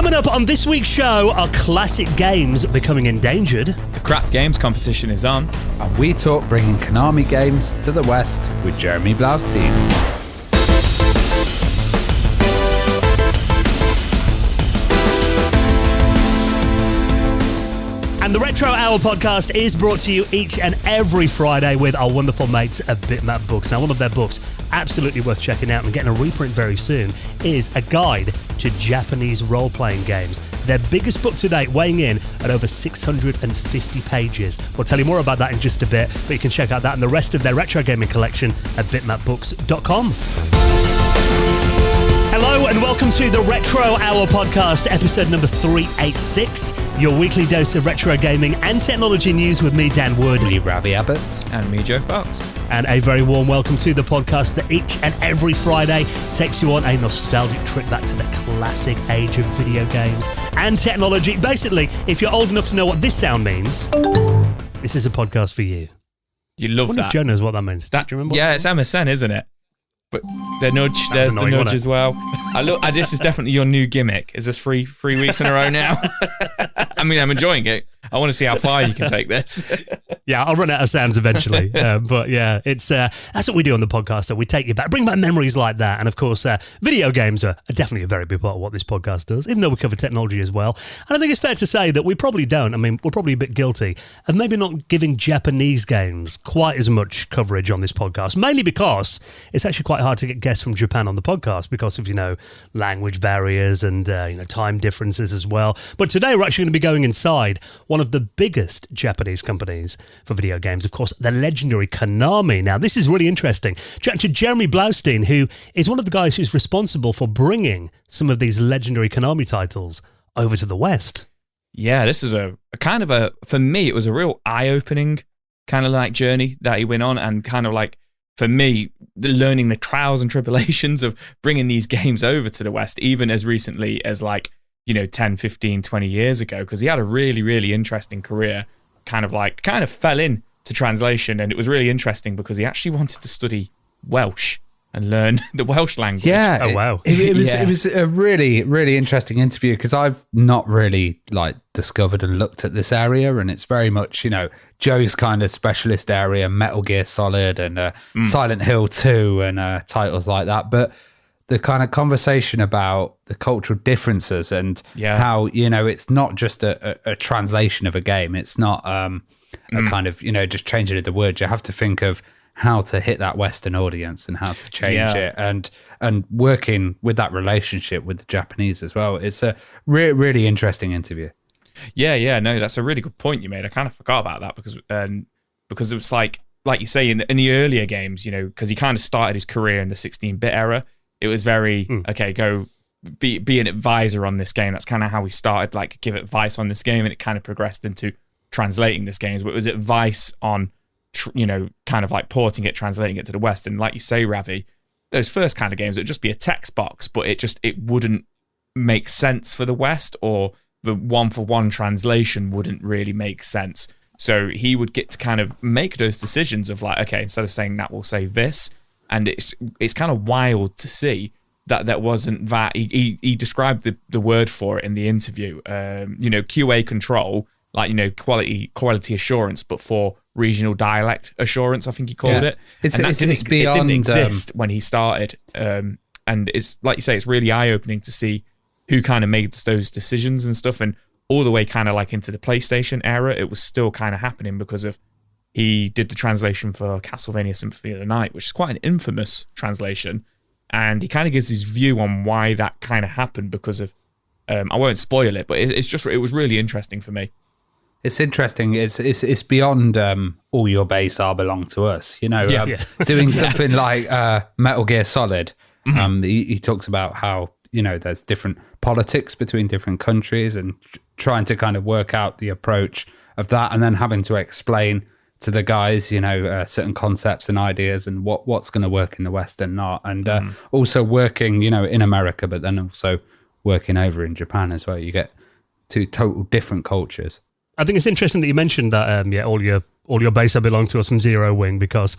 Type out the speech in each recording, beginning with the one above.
Coming up on this week's show are classic games becoming endangered. The Crap Games competition is on. And we talk bringing Konami games to the West with Jeremy Blaustein. And the Retro Hour podcast is brought to you each and every Friday with our wonderful mates at Bitmap Books. Now, one of their books, absolutely worth checking out and getting a reprint very soon, is a guide to Japanese role-playing games. Their biggest book to date, weighing in at over 650 pages. We'll tell you more about that in just a bit, but you can check out that and the rest of their retro gaming collection at bitmapbooks.com. Hello and welcome to the Retro Hour podcast, episode number 386, your weekly dose of retro gaming and technology news with me, Dan Wood. Me, Ravi Abbott. And me, Joe Fox. And a very warm welcome to the podcast that each and every Friday takes you on a nostalgic trip back to the classic age of video games and technology. Basically, if you're old enough to know what this sound means, this is a podcast for you. You love I wonder that. if Joe knows what that means. Do you remember? Yeah, it's MSN, isn't it? But the nudge, there's the nudge as well. This is definitely your new gimmick. Is this three weeks in a row now? I mean, I'm enjoying it. I want to see how far you can take this. Yeah, I'll run out of sounds eventually. But yeah, it's that's what we do on the podcast. So we take you back, bring back memories like that. And of course, video games are definitely a very big part of what this podcast does, even though we cover technology as well. And I think it's fair to say that we probably don't. I mean, we're probably a bit guilty of maybe not giving Japanese games quite as much coverage on this podcast, mainly because it's actually quite hard to get guests from Japan on the podcast because of, language barriers and, time differences as well. But today we're actually going to be going inside one of the biggest Japanese companies for video games, of course, the legendary Konami. Now, this is really interesting. Chatting to Jeremy Blaustein, who is one of the guys who's responsible for bringing some of these legendary Konami titles over to the West. Yeah, this is a kind of for me, it was a real eye-opening kind of like journey that he went on, and kind of like, for me, learning the trials and tribulations of bringing these games over to the West, even as recently as 10, 15, 20 years ago, because he had a really, really interesting career, kind of fell into translation. And it was really interesting because he actually wanted to study Welsh and learn the Welsh language. Yeah. Oh, wow. It was a really, really interesting interview because I've not really discovered and looked at this area, and it's very much, Joe's kind of specialist area, Metal Gear Solid and Silent Hill 2 and titles like that. But the kind of conversation about the cultural differences and how, it's not just a translation of a game. It's not a kind of, just changing of the words. You have to think of how to hit that Western audience and how to change it and working with that relationship with the Japanese as well. It's a really interesting interview. Yeah, no, that's a really good point you made. I kind of forgot about that because it's like you say in the earlier games, because he kind of started his career in the 16-bit era. It was very, go be an advisor on this game. That's kind of how he started, give advice on this game, and it kind of progressed into translating this game. But it was advice on, kind of porting it, translating it to the West. And like you say, Ravi, those first kind of games, it would just be a text box, but it wouldn't make sense for the West, or the one-for-one translation wouldn't really make sense. So he would get to kind of make those decisions of instead of saying that, we'll say this. And it's kind of wild to see that wasn't that. He described the word for it in the interview. QA control, quality assurance, but for regional dialect assurance, I think he called it. It's beyond. It didn't exist when he started. And it's like you say, it's really eye-opening to see who kind of made those decisions and stuff. And all the way kind of into the PlayStation era, it was still kind of happening because of. He did the translation for Castlevania Symphony of the Night, which is quite an infamous translation. And he kind of gives his view on why that kind of happened because of, I won't spoil it, but it was really interesting for me. It's interesting. It's beyond all your base are belong to us. Doing something like Metal Gear Solid. He talks about how, there's different politics between different countries and trying to kind of work out the approach of that, and then having to explain to the guys, certain concepts and ideas and what's going to work in the West and not. And also working, in America, but then also working over in Japan as well. You get two total different cultures. I think it's interesting that you mentioned that, all your base that belong to us from Zero Wing, because,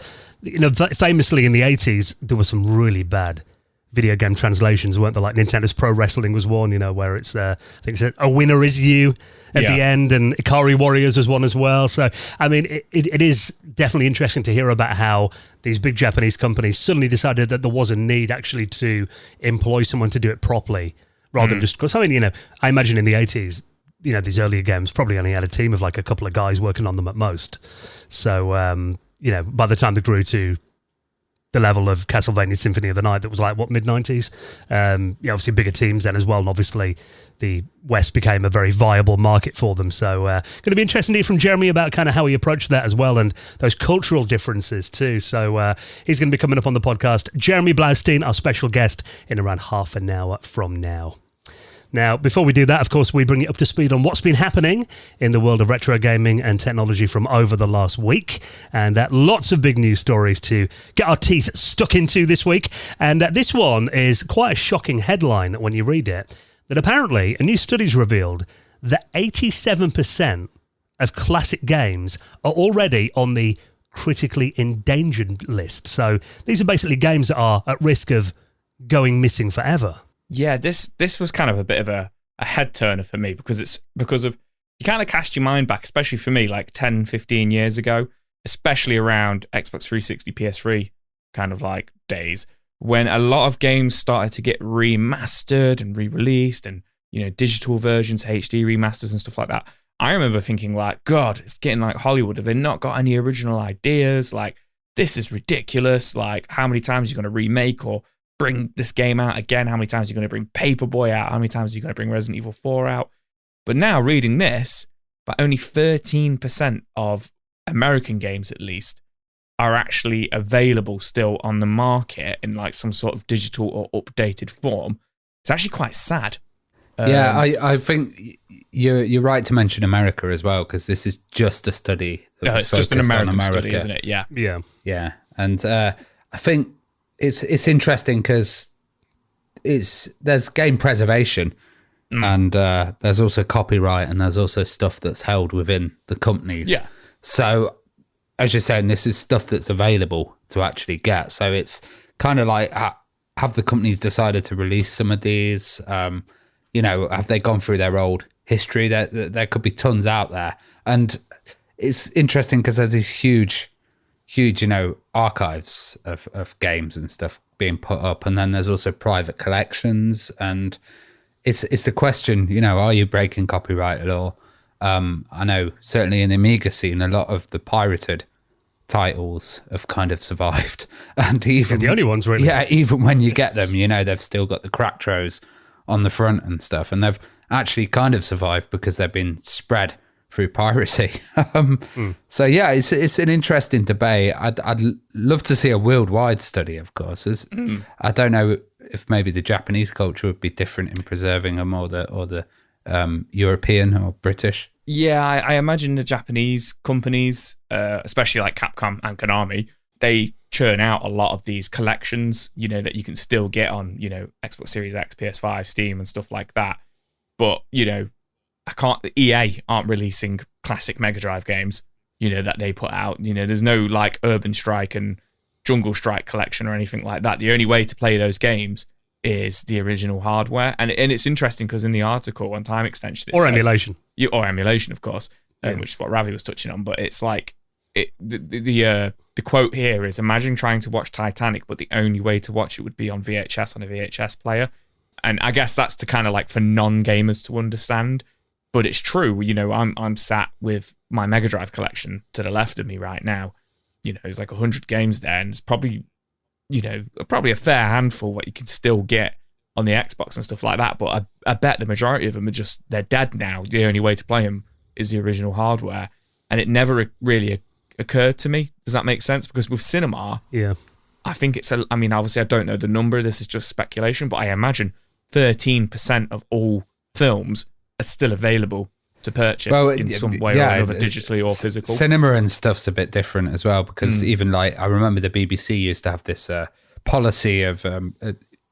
famously in the 80s, there were some really bad video game translations, weren't there? Like Nintendo's Pro Wrestling was one, where it's I think it said "A Winner Is You" at the end, and Ikari Warriors was one as well. So I mean, it is definitely interesting to hear about how these big Japanese companies suddenly decided that there was a need actually to employ someone to do it properly, rather than just because. I mean, I imagine in the 80s, these earlier games probably only had a team of like a couple of guys working on them at most. So by the time they grew to the level of Castlevania Symphony of the Night, that was like, mid-90s? Obviously bigger teams then as well, and obviously the West became a very viable market for them. So going to be interesting to hear from Jeremy about kind of how he approached that as well, and those cultural differences too. So he's going to be coming up on the podcast. Jeremy Blaustein, our special guest, in around half an hour from now. Now, before we do that, of course, we bring you up to speed on what's been happening in the world of retro gaming and technology from over the last week. And lots of big news stories to get our teeth stuck into this week. And this one is quite a shocking headline when you read it, that apparently a new study's revealed that 87% of classic games are already on the critically endangered list. So these are basically games that are at risk of going missing forever. Yeah, this was kind of a bit of a head turner for me because you kind of cast your mind back, especially for me, like 10, 15 years ago, especially around Xbox 360, PS3 kind of like days, when a lot of games started to get remastered and re-released and, digital versions, HD remasters and stuff like that. I remember thinking like, God, it's getting like Hollywood. Have they not got any original ideas? Like, this is ridiculous. Like, how many times are you going to remake or bring this game out again? How many times are you going to bring Paperboy out? How many times are you going to bring Resident Evil 4 out? But now reading this, but only 13% of American games at least are actually available still on the market in like some sort of digital or updated form. It's actually quite sad. I think you're right to mention America as well, because this is just a study. It's just an American study, isn't it? Yeah. And I think it's interesting because there's game preservation and there's also copyright, and there's also stuff that's held within the companies. Yeah. So as you're saying, this is stuff that's available to actually get. So it's kind of like, have the companies decided to release some of these? Have they gone through their old history? There could be tons out there. And it's interesting because there's these huge, archives of games and stuff being put up. And then there's also private collections. And it's the question, are you breaking copyright law? I know certainly in the Amiga scene, a lot of the pirated titles have kind of survived. And even the only ones really. Yeah, even when you get them, they've still got the crack throws on the front and stuff, and they've actually kind of survived because they've been spread through piracy. So yeah, it's an interesting debate. I'd love to see a worldwide study, of course. I don't know if maybe the Japanese culture would be different in preserving them, or the European or British. Yeah, I imagine the Japanese companies, especially like Capcom and Konami, they churn out a lot of these collections, that you can still get on, Xbox Series X, PS5, Steam and stuff like that. But, EA aren't releasing classic Mega Drive games, that they put out. There's no like Urban Strike and Jungle Strike collection or anything like that. The only way to play those games is the original hardware. And it's interesting because in the article on Time Extension... Or emulation. Or emulation, of course, which is what Ravi was touching on. But it's like, the quote here is, imagine trying to watch Titanic, but the only way to watch it would be on VHS on a VHS player. And I guess that's to kind of like for non-gamers to understand. But it's true, I'm sat with my Mega Drive collection to the left of me right now. There's like 100 games there, and it's probably, probably a fair handful what you can still get on the Xbox and stuff like that. But I bet the majority of them they're dead now. The only way to play them is the original hardware. And it never really occurred to me. Does that make sense? Because with cinema, I think obviously I don't know the number. This is just speculation, but I imagine 13% of all films are still available to purchase in some way or another, digitally or physical. Cinema and stuff's a bit different as well, because even like, I remember the BBC used to have this policy of,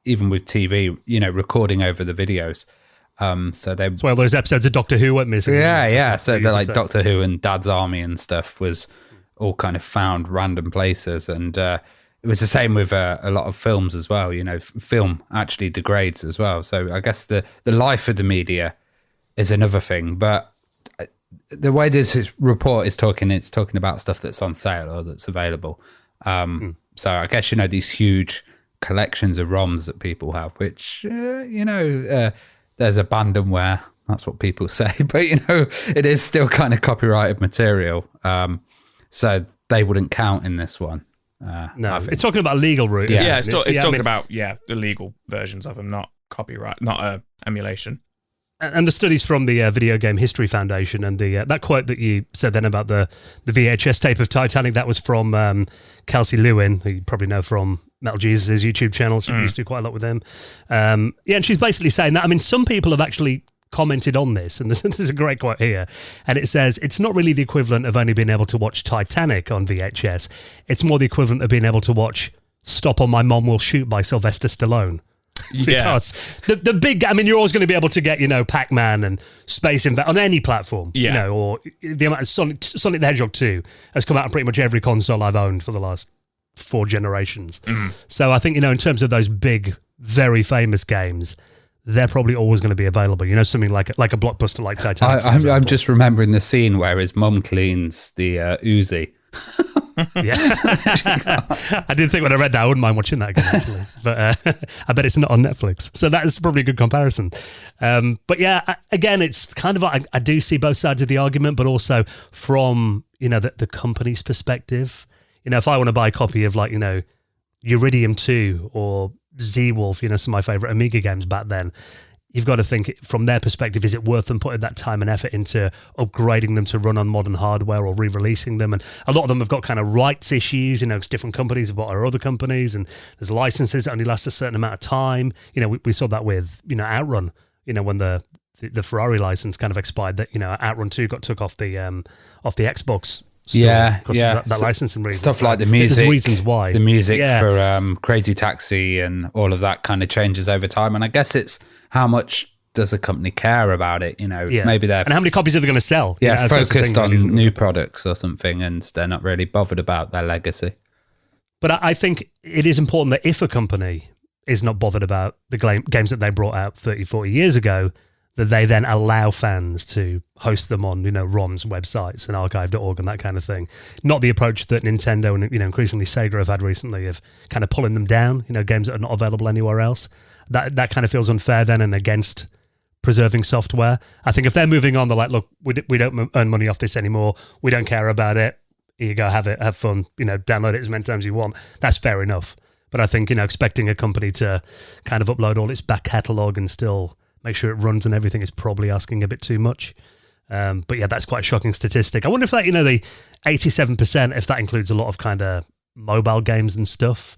even with TV, recording over the videos. So that's why those episodes of Doctor Who went missing. Yeah. So they're like Doctor Who and Dad's Army and stuff was all kind of found random places. And it was the same with a lot of films as well. Film actually degrades as well. So I guess the life of the media is another thing. But the way this report is talking, it's talking about stuff that's on sale or that's available. So I guess, these huge collections of ROMs that people have, which, there's abandonware. That's what people say. But, it is still kind of copyrighted material. So they wouldn't count in this one. No, it's talking about legal route. Yeah, it's talking about the legal versions of them, not copyright, not emulation. And the studies from the Video Game History Foundation, and that quote that you said then about the VHS tape of Titanic, that was from Kelsey Lewin, who you probably know from Metal Jesus' YouTube channel. She used to do quite a lot with him. And she's basically saying that, some some have actually commented on this, and there's a great quote here, and it says, it's not really the equivalent of only being able to watch Titanic on VHS. It's more the equivalent of being able to watch Stop or My Mom Will Shoot by Sylvester Stallone. Because the big, you're always going to be able to get, Pac-Man and Space Invader on any platform, or the amount of Sonic the Hedgehog 2 has come out on pretty much every console I've owned for the last 4 generations. So I think, in terms of those big, very famous games, they're probably always going to be available. Something like a blockbuster like Titanic. I'm just remembering the scene where his mum cleans the Uzi. Yeah, I did think when I read that I wouldn't mind watching that again, actually. But I bet it's not on Netflix, so that is probably a good comparison. But yeah, again, it's kind of I do see both sides of the argument, but also from the company's perspective. If I want to buy a copy of Iridium 2 or Z-Wolf, some of my favorite Amiga games back then, you've got to think from their perspective, is it worth them putting that time and effort into upgrading them to run on modern hardware or re-releasing them? And a lot of them have got kind of rights issues, it's different companies have bought other companies, and there's licenses that only last a certain amount of time. We saw that with, Outrun, when the Ferrari license kind of expired, that, Outrun 2 got took off the Xbox store. That licensing reason. Stuff like the music. There's reasons why. The music for Crazy Taxi and all of that kind of changes over time. And I guess it's how much does a company care about it? Maybe they're... And how many copies are they going to sell? Focused on new products or something, and they're not really bothered about their legacy. But I think it is important that if a company is not bothered about the games that they brought out 30, 40 years ago, that they then allow fans to host them on, ROMs, websites and archive.org and that kind of thing. Not the approach that Nintendo and, increasingly Sega have had recently of kind of pulling them down, games that are not available anywhere else. That kind of feels unfair then and against preserving software. I think if they're moving on, they're like, look, we don't earn money off this anymore. We don't care about it. Here you go, have it, have fun, download it as many times as you want. That's fair enough. But I think, expecting a company to kind of upload all its back catalogue and still make sure it runs and everything is probably asking a bit too much. But yeah, that's quite a shocking statistic. I wonder if that, the 87%, if that includes a lot of kind of mobile games and stuff.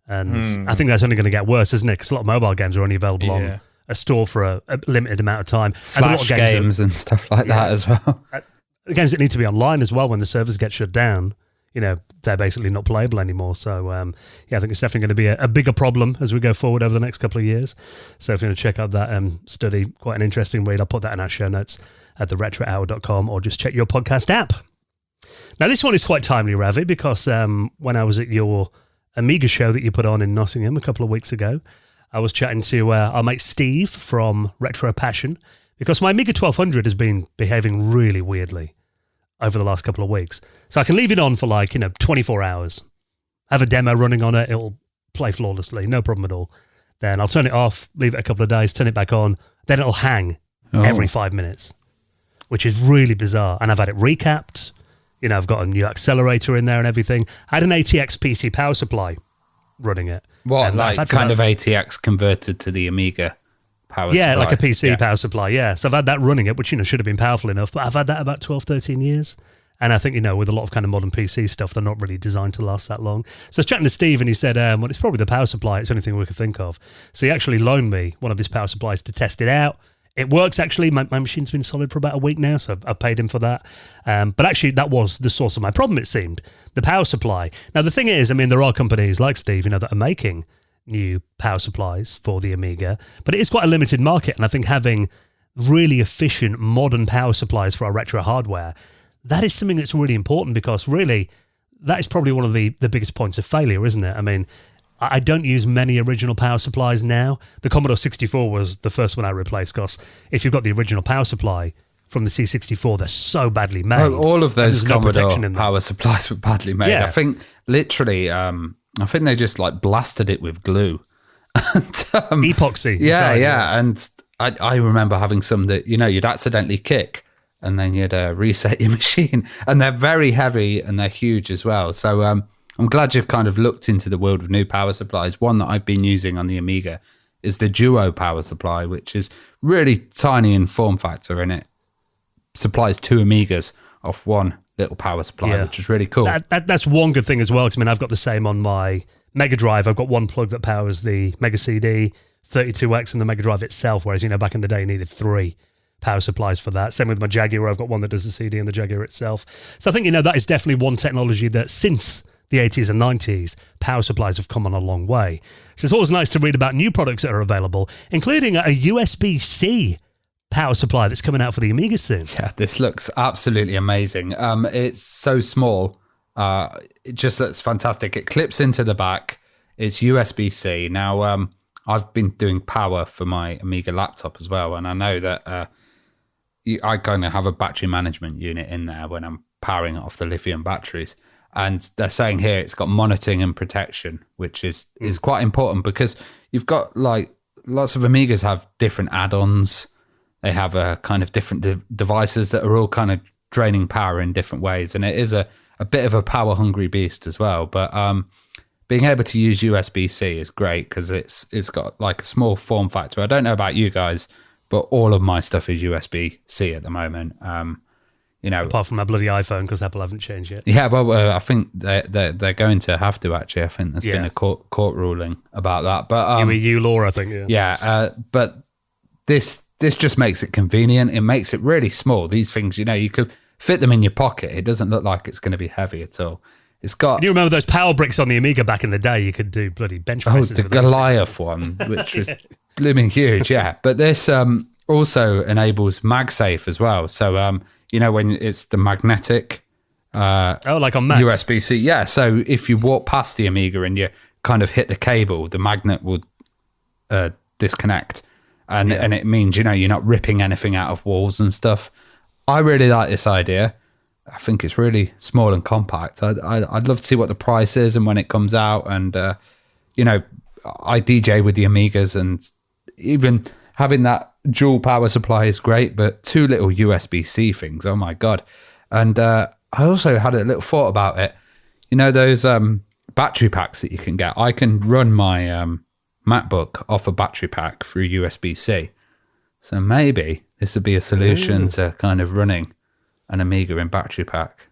And I think that's only going to get worse, isn't it? Because a lot of mobile games are only available on a store for a limited amount of time. Flash and games and stuff like that as well. Games that need to be online as well when the servers get shut down, they're basically not playable anymore. So, I think it's definitely going to be a bigger problem as we go forward over the next couple of years. So if you want to check out that study, quite an interesting read, I'll put that in our show notes at theretrohour.com, or just check your podcast app. Now, this one is quite timely, Ravi, because when I was at your Amiga show that you put on in Nottingham a couple of weeks ago, I was chatting to our mate Steve from Retro Passion, because my Amiga 1200 has been behaving really weirdly over the last couple of weeks. So I can leave it on for 24 hours, have a demo running on it, it'll play flawlessly, no problem at all. Then I'll turn it off, leave it a couple of days, turn it back on, then it'll hang every 5 minutes, which is really bizarre. And I've had it recapped, I've got a new accelerator in there and everything. I had an ATX PC power supply running it. What, like kind of ATX converted to the Amiga power supply? Yeah, like a PC power supply, yeah. So I've had that running it, which, should have been powerful enough, but I've had that about 12, 13 years. And I think, with a lot of kind of modern PC stuff, they're not really designed to last that long. So I was chatting to Steve and he said, well, it's probably the power supply. It's the only thing we could think of. So he actually loaned me one of his power supplies to test it out. It works, actually. My machine's been solid for about a week now, so I've paid him for that. But actually, that was the source of my problem, it seemed, the power supply. Now, the thing is, there are companies like Steve, that are making new power supplies for the Amiga, but it is quite a limited market. And I think having really efficient modern power supplies for our retro hardware, that is something that's really important, because really that is probably one of the biggest points of failure, isn't it? I mean, I don't use many original power supplies now. The Commodore 64 was the first one I replaced, because if you've got the original power supply from the C64, they're so badly made. Oh, all of those Commodore power supplies were badly made. Yeah. I think literally, I think they just like blasted it with glue. And, epoxy. Yeah. And I remember having some that, you'd accidentally kick and then you'd reset your machine. And they're very heavy and they're huge as well. So I'm glad you've kind of looked into the world of new power supplies. One that I've been using on the Amiga is the Duo power supply, which is really tiny in form factor, and it supplies 2 Amigas off one little power supply, which is really cool. That's one good thing as well. I mean, I've got the same on my Mega Drive. I've got one plug that powers the Mega CD, 32X, and the Mega Drive itself, whereas, back in the day, you needed 3 power supplies for that. Same with my Jaguar. I've got one that does the CD and the Jaguar itself. So I think, that is definitely one technology that since the 80s and 90s, power supplies have come on a long way. So it's always nice to read about new products that are available, including a USB-C power supply that's coming out for the Amiga soon. Yeah, this looks absolutely amazing. It's so small. It just looks fantastic. It clips into the back. It's USB-C. Now, I've been doing power for my Amiga laptop as well, and I know that I kind of have a battery management unit in there when I'm powering it off the lithium batteries. And they're saying here it's got monitoring and protection, which is quite important, because you've got like lots of Amigas have different add-ons. They have a kind of different devices that are all kind of draining power in different ways. And it is a bit of a power hungry beast as well. But being able to use USB-C is great, because it's got like a small form factor. I don't know about you guys, but all of my stuff is USB-C at the moment. Apart from my bloody iPhone, because Apple haven't changed yet. Yeah, well, I think they're going to have to, actually. I think there's been a court ruling about that. But EU law, I think. But this just makes it convenient. It makes it really small. These things, you could fit them in your pocket. It doesn't look like it's going to be heavy at all. It's got. Can you remember those power bricks on the Amiga back in the day? You could do bloody bench presses. Oh, the Goliath one, which was blooming huge. Yeah, but this also enables MagSafe as well. So when it's the magnetic like on Macs. USB-C. Yeah, so if you walk past the Amiga and you kind of hit the cable, the magnet will disconnect. And it means, you're not ripping anything out of walls and stuff. I really like this idea. I think it's really small and compact. I'd love to see what the price is and when it comes out. And, I DJ with the Amigas, and even having that dual power supply is great, but 2 little USB-C things, oh my God. And I also had a little thought about it. Those battery packs that you can get. I can run my MacBook off a battery pack through USB-C. So maybe this would be a solution to kind of running an Amiga in battery pack.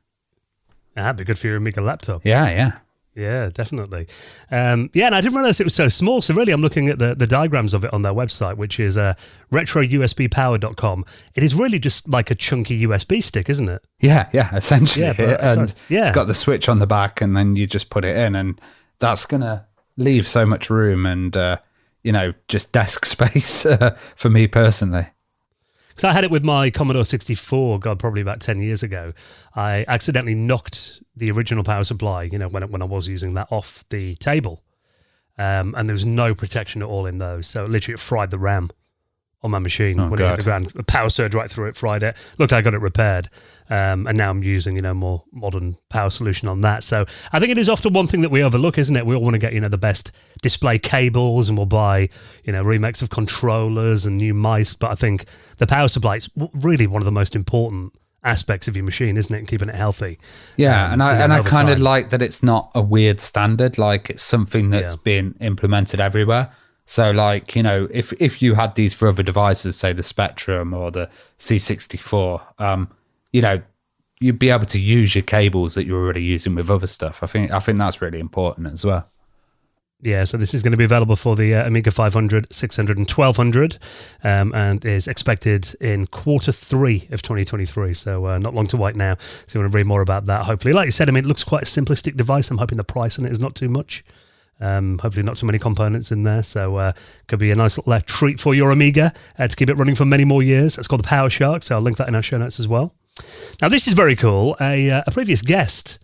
That'd be good for your Amiga laptop. Yeah. Yeah, definitely. And I didn't realize it was so small. So really, I'm looking at the diagrams of it on their website, which is retrousbpower.com. It is really just like a chunky USB stick, isn't it? Yeah, essentially. And it's got the switch on the back, and then you just put it in, and that's going to leave so much room and, just desk space for me personally. So I had it with my Commodore 64, probably about 10 years ago. I accidentally knocked the original power supply, when I was using that, off the table. And there was no protection at all in those. So literally it fried the RAM on my machine when it hit the ground. A power surge right through it, fried it. Looked like I got it repaired. And now I'm using, more modern power solution on that. So I think it is often one thing that we overlook, isn't it? We all want to get, the best display cables, and we'll buy, remakes of controllers and new mice. But I think the power supply is really one of the most important aspects of your machine, isn't it? And keeping it healthy. Yeah, and I kind of like that it's not a weird standard. Like, it's something that's been implemented everywhere. So, like, if you had these for other devices, say the Spectrum or the C64, you'd be able to use your cables that you're already using with other stuff. I think that's really important as well. Yeah, so this is going to be available for the Amiga 500, 600, and 1200, and is expected in Q3 of 2023. So not long to wait now. So you want to read more about that, hopefully. Like you said, it looks quite a simplistic device. I'm hoping the price on it is not too much. Hopefully not too many components in there, so could be a nice little treat for your Amiga to keep it running for many more years. It's called the PowerShark, so I'll link that in our show notes as well. Now, this is very cool. A previous guest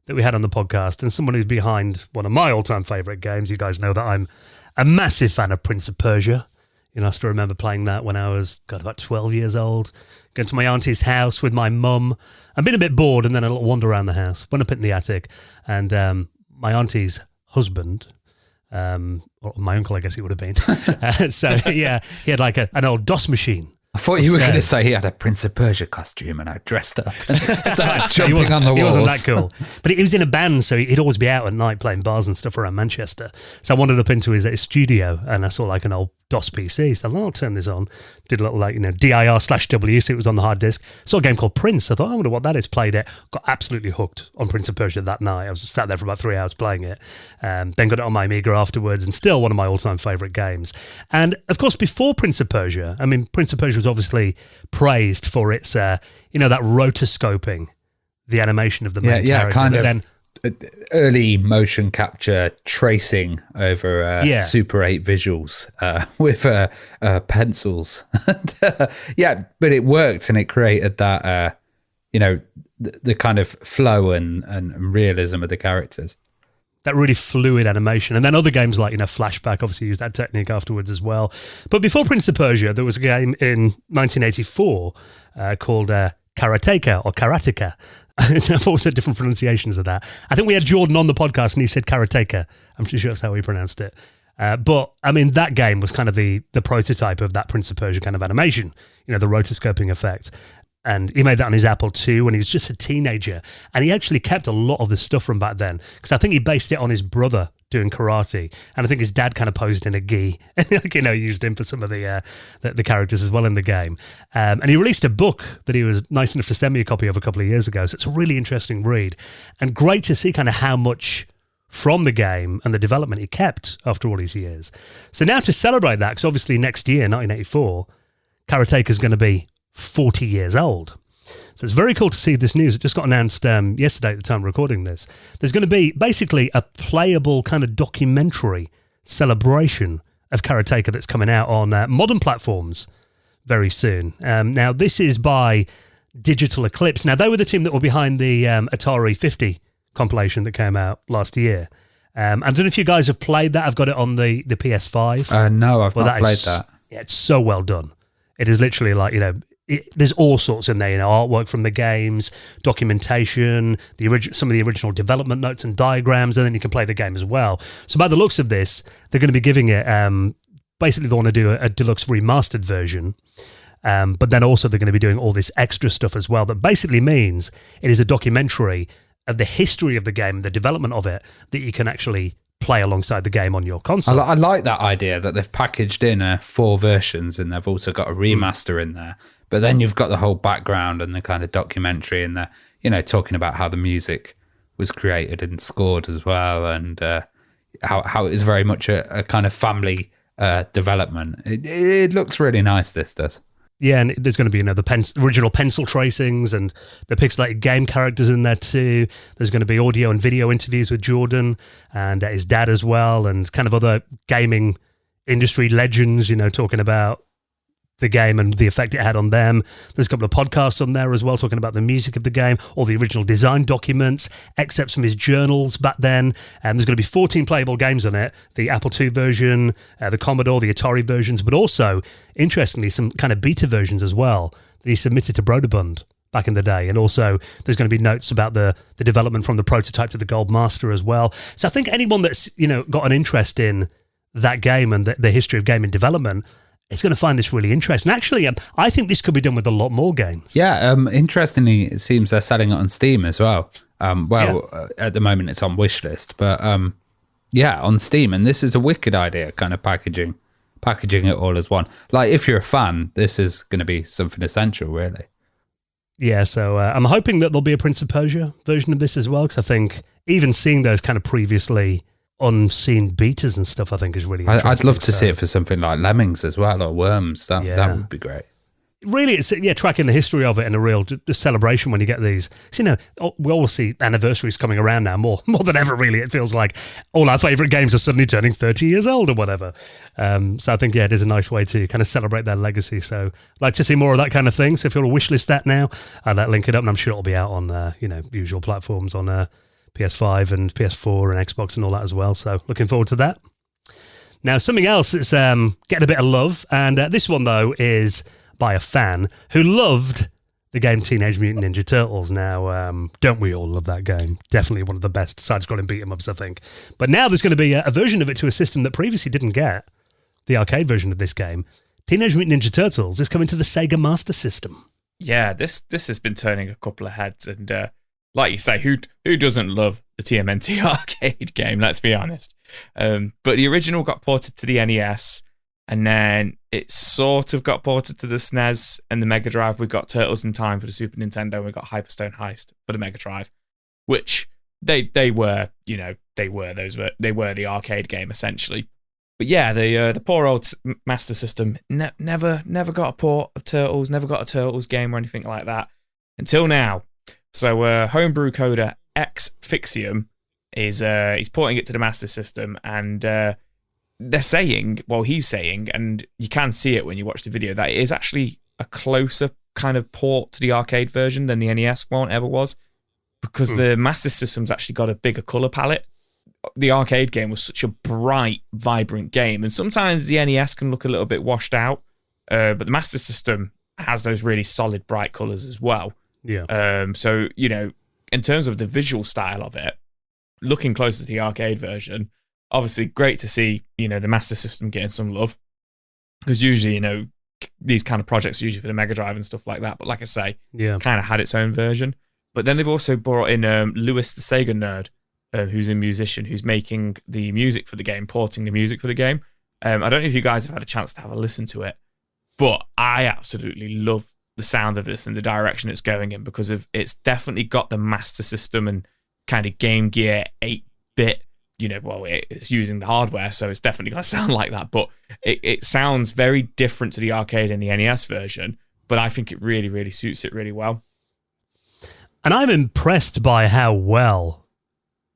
that we had on the podcast, and someone who's behind one of my all-time favourite games. You guys know that I'm a massive fan of Prince of Persia. You know, I still remember playing that when I was, about 12 years old, going to my auntie's house with my mum and being a bit bored, and then a little wander around the house. Went up in the attic, and my auntie's husband, or my uncle, I guess it would have been. So, yeah, he had like an old DOS machine. I thought you were going to say he had a Prince of Persia costume and I dressed up and started jumping on the walls. He wasn't that cool. But he was in a band, so he'd always be out at night playing bars and stuff around Manchester. So I wandered up into his studio and I saw like an old DOS PC. So I thought, I'll turn this on. Did a little dir/W, so it was on the hard disk. Saw a game called Prince. I thought, I wonder what that is. Played it. Got absolutely hooked on Prince of Persia that night. I was sat there for about 3 hours playing it. Then got it on my Amiga afterwards, and still one of my all-time favourite games. And of course, before Prince of Persia, Prince of Persia was obviously praised for its, that rotoscoping, the animation of the main character. Yeah, kind of early motion capture tracing over Super 8 visuals with pencils. But it worked, and it created that, the kind of flow and realism of the characters. That really fluid animation. And then other games like, Flashback obviously used that technique afterwards as well. But before Prince of Persia, there was a game in 1984 called Karateka or Karateka. I've always had different pronunciations of that. I think we had Jordan on the podcast and he said Karateka. I'm pretty sure that's how he pronounced it. But that game was kind of the prototype of that Prince of Persia kind of animation, the rotoscoping effect. And he made that on his Apple II when he was just a teenager. And he actually kept a lot of the stuff from back then, because I think he based it on his brother doing karate. And I think his dad kind of posed in a gi and, used him for some of the characters as well in the game. And he released a book that he was nice enough to send me a copy of a couple of years ago. So it's a really interesting read and great to see kind of how much from the game and the development he kept after all these years. So now to celebrate that, because obviously next year, 1984, Karateka is going to be 40 years old. So it's very cool to see this news. It just got announced yesterday at the time of recording this. There's going to be basically a playable kind of documentary celebration of Karateka that's coming out on modern platforms very soon. Now, this is by Digital Eclipse. Now, they were the team that were behind the Atari 50 compilation that came out last year. I don't know if you guys have played that. I've got it on the PS5. No, I've not played that. Yeah, it's so well done. It is literally like, there's all sorts in there, artwork from the games, documentation, some of the original development notes and diagrams, and then you can play the game as well. So by the looks of this, they're going to be giving it, basically they want to do a deluxe remastered version, but then also they're going to be doing all this extra stuff as well. That basically means it is a documentary of the history of the game, the development of it, that you can actually play alongside the game on your console. I like that idea that they've packaged in 4 versions and they've also got a remaster in there. But then you've got the whole background and the kind of documentary and the, talking about how the music was created and scored as well, and how it is very much a kind of family development. It looks really nice, this does. Yeah, and there's going to be the original pencil tracings and the pixelated game characters in there too. There's going to be audio and video interviews with Jordan and his dad as well, and kind of other gaming industry legends, talking about the game and the effect it had on them. There's a couple of podcasts on there as well, talking about the music of the game, all the original design documents, excerpts from his journals back then. And there's going to be 14 playable games on it, the Apple II version, the Commodore, the Atari versions, but also, interestingly, some kind of beta versions as well that he submitted to Broderbund back in the day. And also there's going to be notes about the development from the prototype to the Gold Master as well. So I think anyone that's, got an interest in that game and the history of gaming development, it's going to find this really interesting. Actually, I think this could be done with a lot more games. Yeah, interestingly, it seems they're selling it on Steam as well. At the moment it's on Wishlist, but on Steam. And this is a wicked idea, kind of packaging it all as one. Like, if you're a fan, this is going to be something essential, really. Yeah, so I'm hoping that there'll be a Prince of Persia version of this as well, because I think even seeing those kind of previously unseen betas and stuff, I think is really interesting. I'd love to see it for something like Lemmings as well, or Worms. That would be great. Really, it's tracking the history of it and a real celebration when you get these. So, we all see anniversaries coming around now more than ever, really. It feels like all our favourite games are suddenly turning 30 years old or whatever. So I think, it is a nice way to kind of celebrate their legacy. So I'd like to see more of that kind of thing. So if you want to wishlist that now, I'll link it up, and I'm sure it'll be out on, usual platforms on PS5 and PS4 and Xbox and all that as well. So looking forward to that. Now, something else that's getting a bit of love, and this one, though, is by a fan who loved the game Teenage Mutant Ninja Turtles. Now, don't we all love that game? Definitely one of the best side-scrolling beat-em-ups, I think. But now there's going to be a version of it to a system that previously didn't get the arcade version of this game. Teenage Mutant Ninja Turtles is coming to the Sega Master System. Yeah, this has been turning a couple of heads, and like you say, who doesn't love the TMNT arcade game? Let's be honest. But the original got ported to the NES, and then it sort of got ported to the SNES and the Mega Drive. We got Turtles in Time for the Super Nintendo, and we got Hyperstone Heist for the Mega Drive, which they were the arcade game essentially. But yeah, the poor old Master System never got a port of Turtles, never got a Turtles game or anything like that until now. So homebrew coder X Fixium is he's porting it to the Master System, and he's saying, and you can see it when you watch the video, that it is actually a closer kind of port to the arcade version than the NES one ever was, because the Master System's actually got a bigger color palette. The arcade game was such a bright, vibrant game, and sometimes the NES can look a little bit washed out, but the Master System has those really solid, bright colors as well. Yeah. So, in terms of the visual style of it, looking closer to the arcade version, obviously great to see, the Master System getting some love, because usually, these kind of projects are usually for the Mega Drive and stuff like that. But like I say, kind of had its own version. But then they've also brought in Lewis the Sega Nerd, who's a musician who's making the music for the game, porting the music for the game. I don't know if you guys have had a chance to have a listen to it, but I absolutely love the sound of this and the direction it's going in, because it's definitely got the Master System and kind of Game Gear 8-bit, it's using the hardware, so it's definitely going to sound like that, but it sounds very different to the arcade and the NES version, but I think it really, really suits it really well. And I'm impressed by how well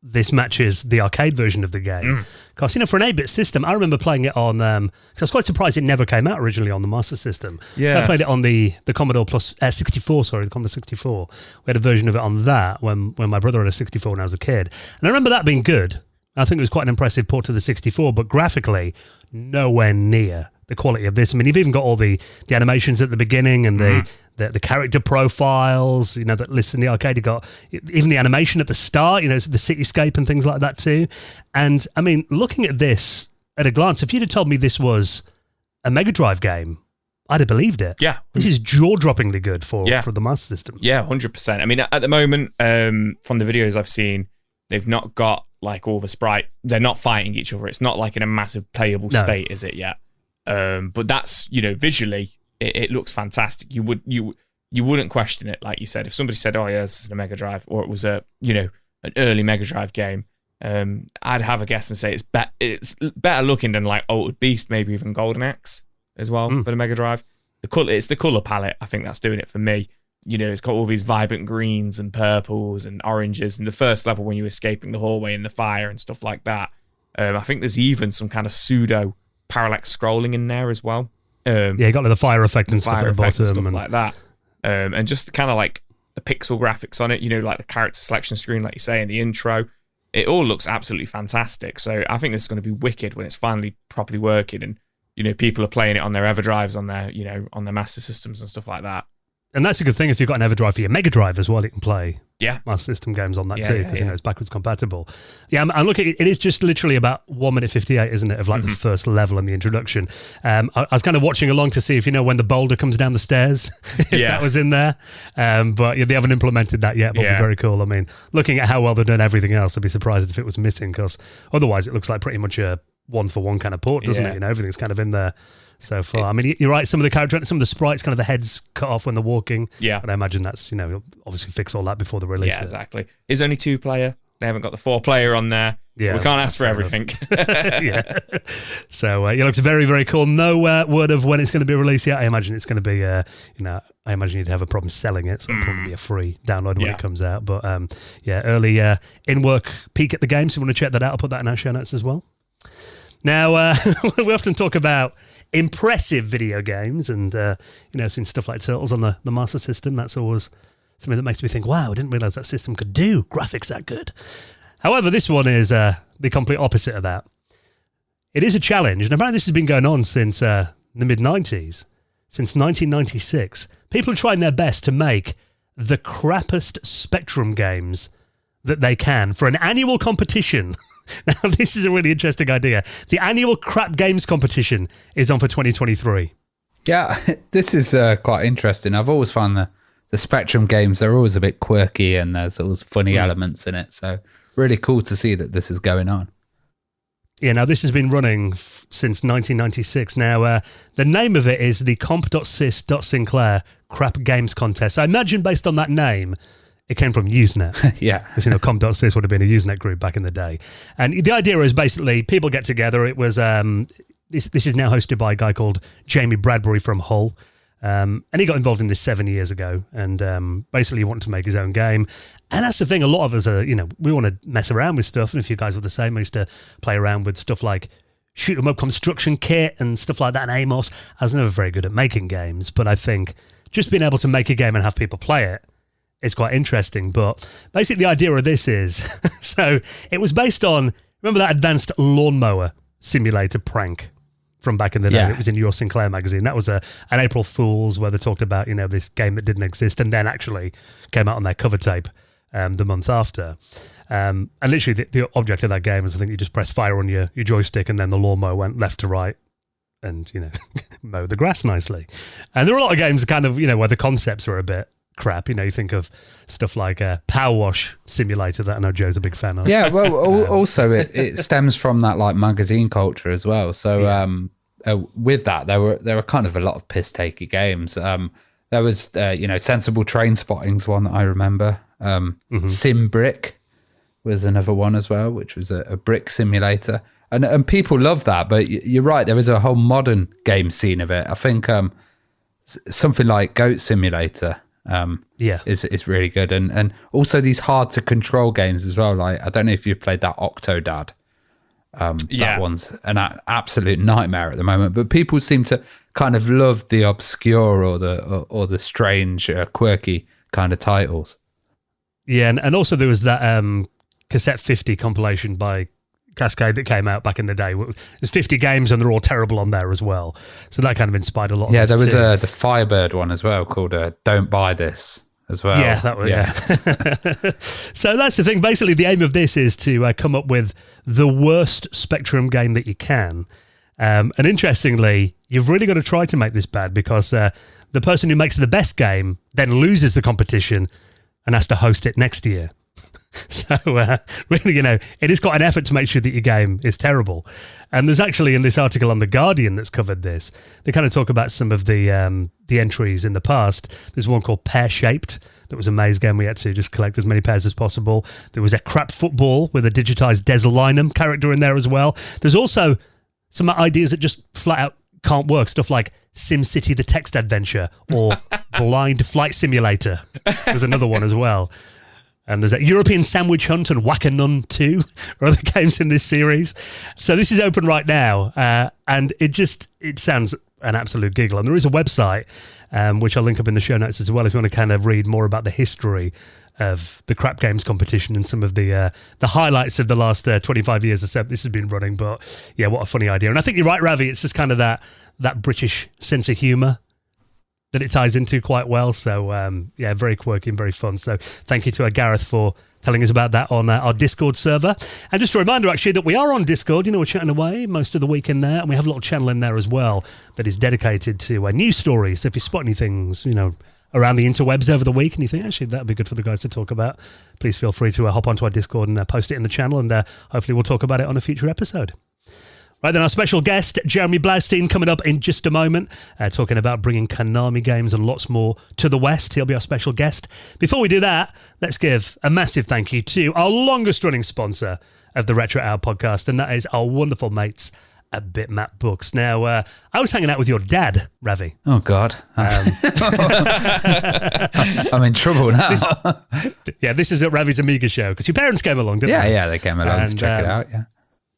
this matches the arcade version of the game. Because, for an 8-bit system, I remember playing it on... because I was quite surprised it never came out originally on the Master System. Yeah. So I played it on the Commodore 64, the Commodore 64. We had a version of it on that when my brother had a 64 when I was a kid. And I remember that being good. I think it was quite an impressive port to the 64, but graphically, nowhere near the quality of this. I mean, you've even got all the animations at the beginning and the character profiles, that list in the arcade. You got even the animation at the start, the cityscape and things like that too. And I mean, looking at this at a glance, if you'd have told me this was a Mega Drive game, I'd have believed it. Yeah. This is jaw-droppingly good for the Master System. Yeah, 100%. I mean, at the moment, from the videos I've seen, they've not got like all the sprites. They're not fighting each other. It's not like in a massive playable state, is it yet? But that's, visually, it looks fantastic. You wouldn't question it, like you said. If somebody said, "Oh yeah, this is a Mega Drive," or it was an early Mega Drive game, I'd have a guess and say it's better looking than like Altered Beast, maybe even Golden Axe as well for the Mega Drive. It's the color palette, I think, that's doing it for me. It's got all these vibrant greens and purples and oranges, and the first level when you're escaping the hallway in the fire and stuff like that. I think there's even some kind of pseudo parallax scrolling in there as well. You got the fire effect and stuff at the bottom and stuff like that. And just kind of like the pixel graphics on it, like the character selection screen, like you say in the intro. It all looks absolutely fantastic. So I think this is going to be wicked when it's finally properly working, and people are playing it on their EverDrives, on their on their Master Systems and stuff like that. And that's a good thing if you've got an EverDrive for your Mega Drive as well. You can play Master System games on that too, because it's backwards compatible. Yeah, I'm looking. It is just literally about 1 minute 58, isn't it, of like the first level and the introduction. I was kind of watching along to see if when the boulder comes down the stairs, if that was in there. But they haven't implemented that yet. But it'll be very cool. I mean, looking at how well they've done everything else, I'd be surprised if it was missing, because otherwise it looks like pretty much a one-for-one kind of port, doesn't it? Everything's kind of in there so far. I mean, you're right, some of the sprites, kind of the heads cut off when they're walking. Yeah. But I imagine that's, obviously fix all that before the release. Yeah, exactly. It's only 2-player. They haven't got the 4-player on there. Yeah. We can't ask for everything. Yeah. So, it looks very, very cool. No word of when it's going to be released yet. I imagine it's going to be, I imagine you'd have a problem selling it, so it'll probably be a free download when it comes out. But, early in-work peek at the game, so if you want to check that out, I'll put that in our show notes as well. Now, we often talk about impressive video games, and, since stuff like Turtles on the Master System, that's always something that makes me think, wow, I didn't realise that system could do graphics that good. However, this one is the complete opposite of that. It is a challenge, and apparently this has been going on since the mid-90s, since 1996. People are trying their best to make the crappiest Spectrum games that they can for an annual competition. Now, this is a really interesting idea. The annual crap games competition is on for 2023. Yeah, this is quite interesting. I've always found the Spectrum games, they're always a bit quirky and there's always funny elements in it. So really cool to see that this is going on. Yeah, now this has been running since 1996. Now, the name of it is the comp.sys.sinclair Crap Games Contest. I imagine based on that name, it came from Usenet. Yeah. Because, comp.sys would have been a Usenet group back in the day. And the idea is basically people get together. It was, this is now hosted by a guy called Jamie Bradbury from Hull. And he got involved in this 7 years ago and basically he wanted to make his own game. And that's the thing, a lot of us are, we want to mess around with stuff. And if you guys were the same, I used to play around with stuff like shoot 'em up construction kit and stuff like that and Amos. I was never very good at making games, but I think just being able to make a game and have people play it is quite interesting. But basically the idea of this is, so it was based on, remember that advanced lawnmower simulator prank from back in the day? Yeah. It was in Your Sinclair magazine. That was an April Fool's where they talked about, this game that didn't exist and then actually came out on their cover tape the month after. And literally the object of that game is, I think you just press fire on your joystick and then the lawnmower went left to right and, mow the grass nicely. And there are a lot of games kind of, where the concepts are a bit crap. You think of stuff like Power Wash Simulator that I know Joe's a big fan of. Yeah, well, also it stems from that like magazine culture as well. So with that, there were kind of a lot of piss takey games. There was Sensible Train Spotting's one that I remember. Sim Brick was another one as well, which was a brick simulator, and people love that. But you're right, there is a whole modern game scene of it. I think something like Goat Simulator is really good, and also these hard to control games as well. Like I don't know if you've played that Octodad. That one's an absolute nightmare at the moment, but people seem to kind of love the obscure or the strange, quirky kind of titles. Yeah, and also there was that Cassette 50 compilation by Cascade that came out back in the day. There's 50 games and they're all terrible on there as well. So that kind of inspired a lot of Yeah, this there was too. the Firebird one as well called Don't Buy This as well. Yeah, that was, yeah. So that's the thing. Basically, the aim of this is to come up with the worst Spectrum game that you can. And interestingly, you've really got to try to make this bad because the person who makes the best game then loses the competition and has to host it next year. So really, it is quite an effort to make sure that your game is terrible. And there's actually in this article on The Guardian that's covered this, they kind of talk about some of the entries in the past. There's one called Pear Shaped. That was a maze game. We had to just collect as many pairs as possible. There was a crap football with a digitized Des Lynam character in there as well. There's also some ideas that just flat out can't work. Stuff like SimCity the Text Adventure or Blind Flight Simulator. There's another one as well. And there's a European Sandwich Hunt and Whack-A-Nun 2 or other games in this series. So this is open right now. And it sounds an absolute giggle. And there is a website, which I'll link up in the show notes as well, if you want to kind of read more about the history of the crap games competition and some of the highlights of the last 25 years or so this has been running. But yeah, what a funny idea. And I think you're right, Ravi. It's just kind of that British sense of humour that it ties into quite well. So yeah, very quirky and very fun. So thank you to Gareth for telling us about that on our Discord server. And just a reminder, actually, that we are on Discord. We're chatting away most of the week in there, and we have a little channel in there as well that is dedicated to news stories. So if you spot any things, around the interwebs over the week and you think, actually, that would be good for the guys to talk about, please feel free to hop onto our Discord and post it in the channel, and hopefully we'll talk about it on a future episode. Right then, our special guest, Jeremy Blaustein, coming up in just a moment, talking about bringing Konami games and lots more to the West. He'll be our special guest. Before we do that, let's give a massive thank you to our longest-running sponsor of the Retro Hour podcast, and that is our wonderful mates at Bitmap Books. Now, I was hanging out with your dad, Ravi. Oh, God. I'm in trouble now. This is at Ravi's Amiga show, because your parents came along, didn't they? Yeah, they came along to check it out, yeah.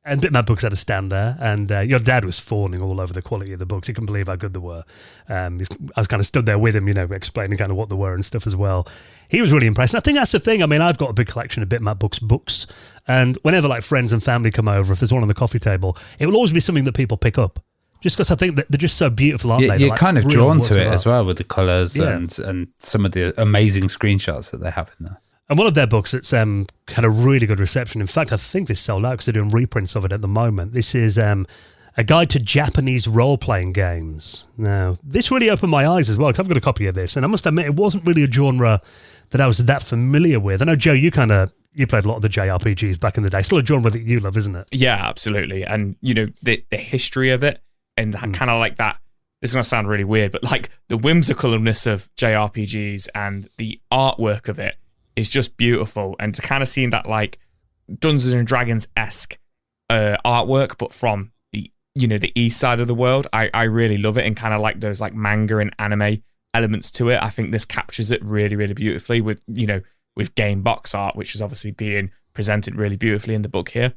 And Bitmap Books had a stand there, and your dad was fawning all over the quality of the books. He couldn't believe how good they were. I was kind of stood there with him, explaining kind of what they were and stuff as well. He was really impressed. And I think that's the thing. I mean, I've got a big collection of Bitmap books, and whenever like friends and family come over, if there's one on the coffee table, it will always be something that people pick up. Just because I think that they're just so beautiful, aren't they? You're like kind of drawn to it as well with the colours Yeah. and some of the amazing screenshots that they have in there. And one of their books that's had a really good reception. In fact, I think this sold out because they're doing reprints of it at the moment. This is A Guide to Japanese Role-Playing Games. Now, this really opened my eyes as well, because I've got a copy of this, and I must admit, it wasn't really a genre that I was that familiar with. I know, Joe, you played a lot of the JRPGs back in the day. Still a genre that you love, isn't it? Yeah, absolutely. And, the history of it, and kind of like that, this is going to sound really weird, but like the whimsicalness of JRPGs and the artwork of it, is just beautiful, and to kind of seeing that like Dungeons and Dragons-esque artwork, but from the east side of the world, I really love it, and kind of like those like manga and anime elements to it. I think this captures it really, really beautifully with game box art, which is obviously being presented really beautifully in the book here.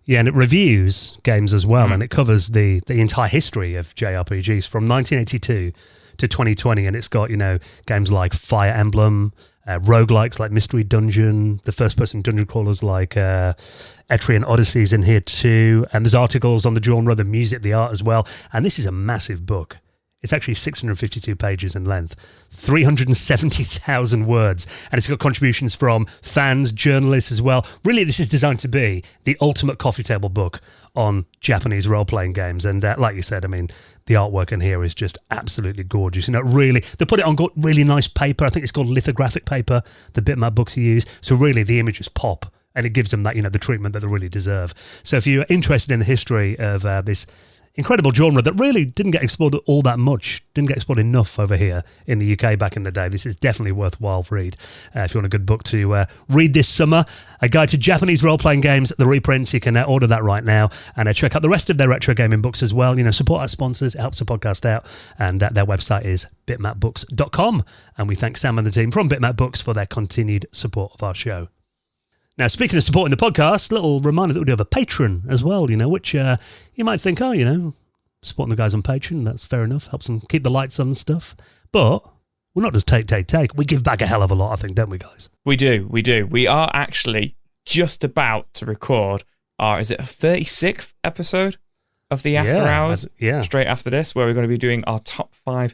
Yeah, and it reviews games as well, and it covers the entire history of JRPGs from 1982 to 2020, and it's got games like Fire Emblem, roguelikes like Mystery Dungeon, the first-person dungeon crawlers like Etrian Odysseys in here too, and there's articles on the genre, the music, the art as well, and this is a massive book. It's actually 652 pages in length, 370,000 words, and it's got contributions from fans, journalists as well. Really, this is designed to be the ultimate coffee table book on Japanese role-playing games, and like you said, I mean, the artwork in here is just absolutely gorgeous. Really, they put it on really nice paper. I think it's called lithographic paper, the Bitmap books you use. So really, the images pop, and it gives them that, the treatment that they really deserve. So if you're interested in the history of this incredible genre that really didn't get explored all that much, didn't get explored enough over here in the UK back in the day, this is definitely a worthwhile read. If you want a good book to read this summer, A Guide to Japanese Role-Playing Games, the reprints, you can order that right now, and check out the rest of their retro gaming books as well. Support our sponsors, it helps the podcast out, and their website is bitmapbooks.com, and we thank Sam and the team from Bitmap Books for their continued support of our show. Now, speaking of supporting the podcast, little reminder that we do have a Patreon as well, which you might think, supporting the guys on Patreon, that's fair enough, helps them keep the lights on and stuff. But we're not just take. We give back a hell of a lot, I think, don't we, guys? We do. We are actually just about to record our, is it a 36th episode of the After Hours? Yeah. Straight after this, where we're going to be doing our top 5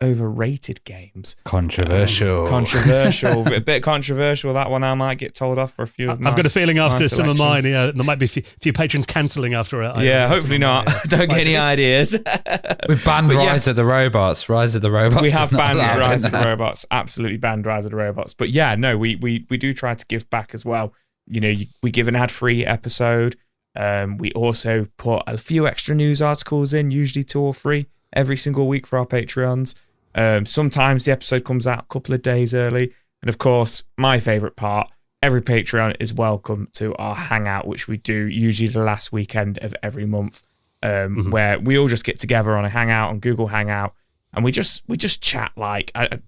overrated games. Controversial. A bit controversial. That one I might get told off for a few of I've got a feeling after some of mine, selections. there might be a few patrons cancelling after it. Hopefully not. Don't get any ideas. We've banned Rise of the Robots. Rise of the Robots. We have banned allowed, Rise of the Robots. Absolutely banned Rise of the Robots. But yeah, no, we do try to give back as well. We give an ad-free episode. We also put a few extra news articles in, usually 2 or 3 every single week for our Patreons. Sometimes the episode comes out a couple of days early. And of course, my favourite part, every Patreon is welcome to our hangout, which we do usually the last weekend of every month, where we all just get together on a hangout, on Google Hangout, and we just chat like, I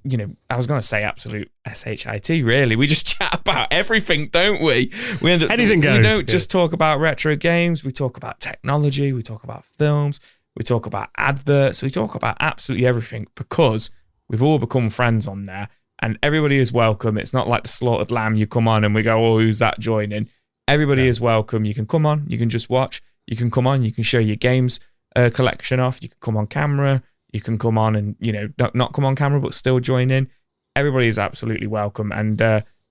was going to say absolute shit, really. We just chat about everything, don't we? Anything goes. We don't just talk about retro games. We talk about technology. We talk about films. We talk about adverts. We talk about absolutely everything because we've all become friends on there and everybody is welcome. It's not like the Slaughtered Lamb. You come on and we go, oh, who's that joining? Everybody is welcome. You can come on. You can just watch. You can come on. You can show your games collection off. You can come on camera. You can come on and, not come on camera, but still join in. Everybody is absolutely welcome. And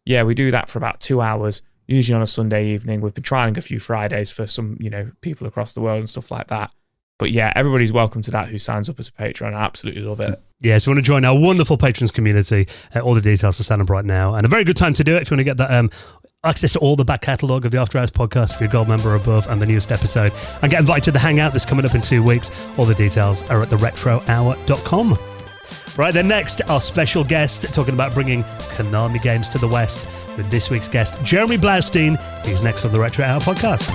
we do that for about 2 hours, usually on a Sunday evening. We've been trying a few Fridays for some, people across the world and stuff like that. But yeah, everybody's welcome to that who signs up as a patron. I absolutely love it. Yeah, so if you want to join our wonderful patrons community, all the details are signed up right now. And a very good time to do it if you want to get that access to all the back catalogue of the After Hours podcast for your gold member or above and the newest episode. And get invited to the hangout that's coming up in 2 weeks. All the details are at theretrohour.com. Right then, next, our special guest talking about bringing Konami games to the West with this week's guest, Jeremy Blaustein. He's next on the Retro Hour podcast.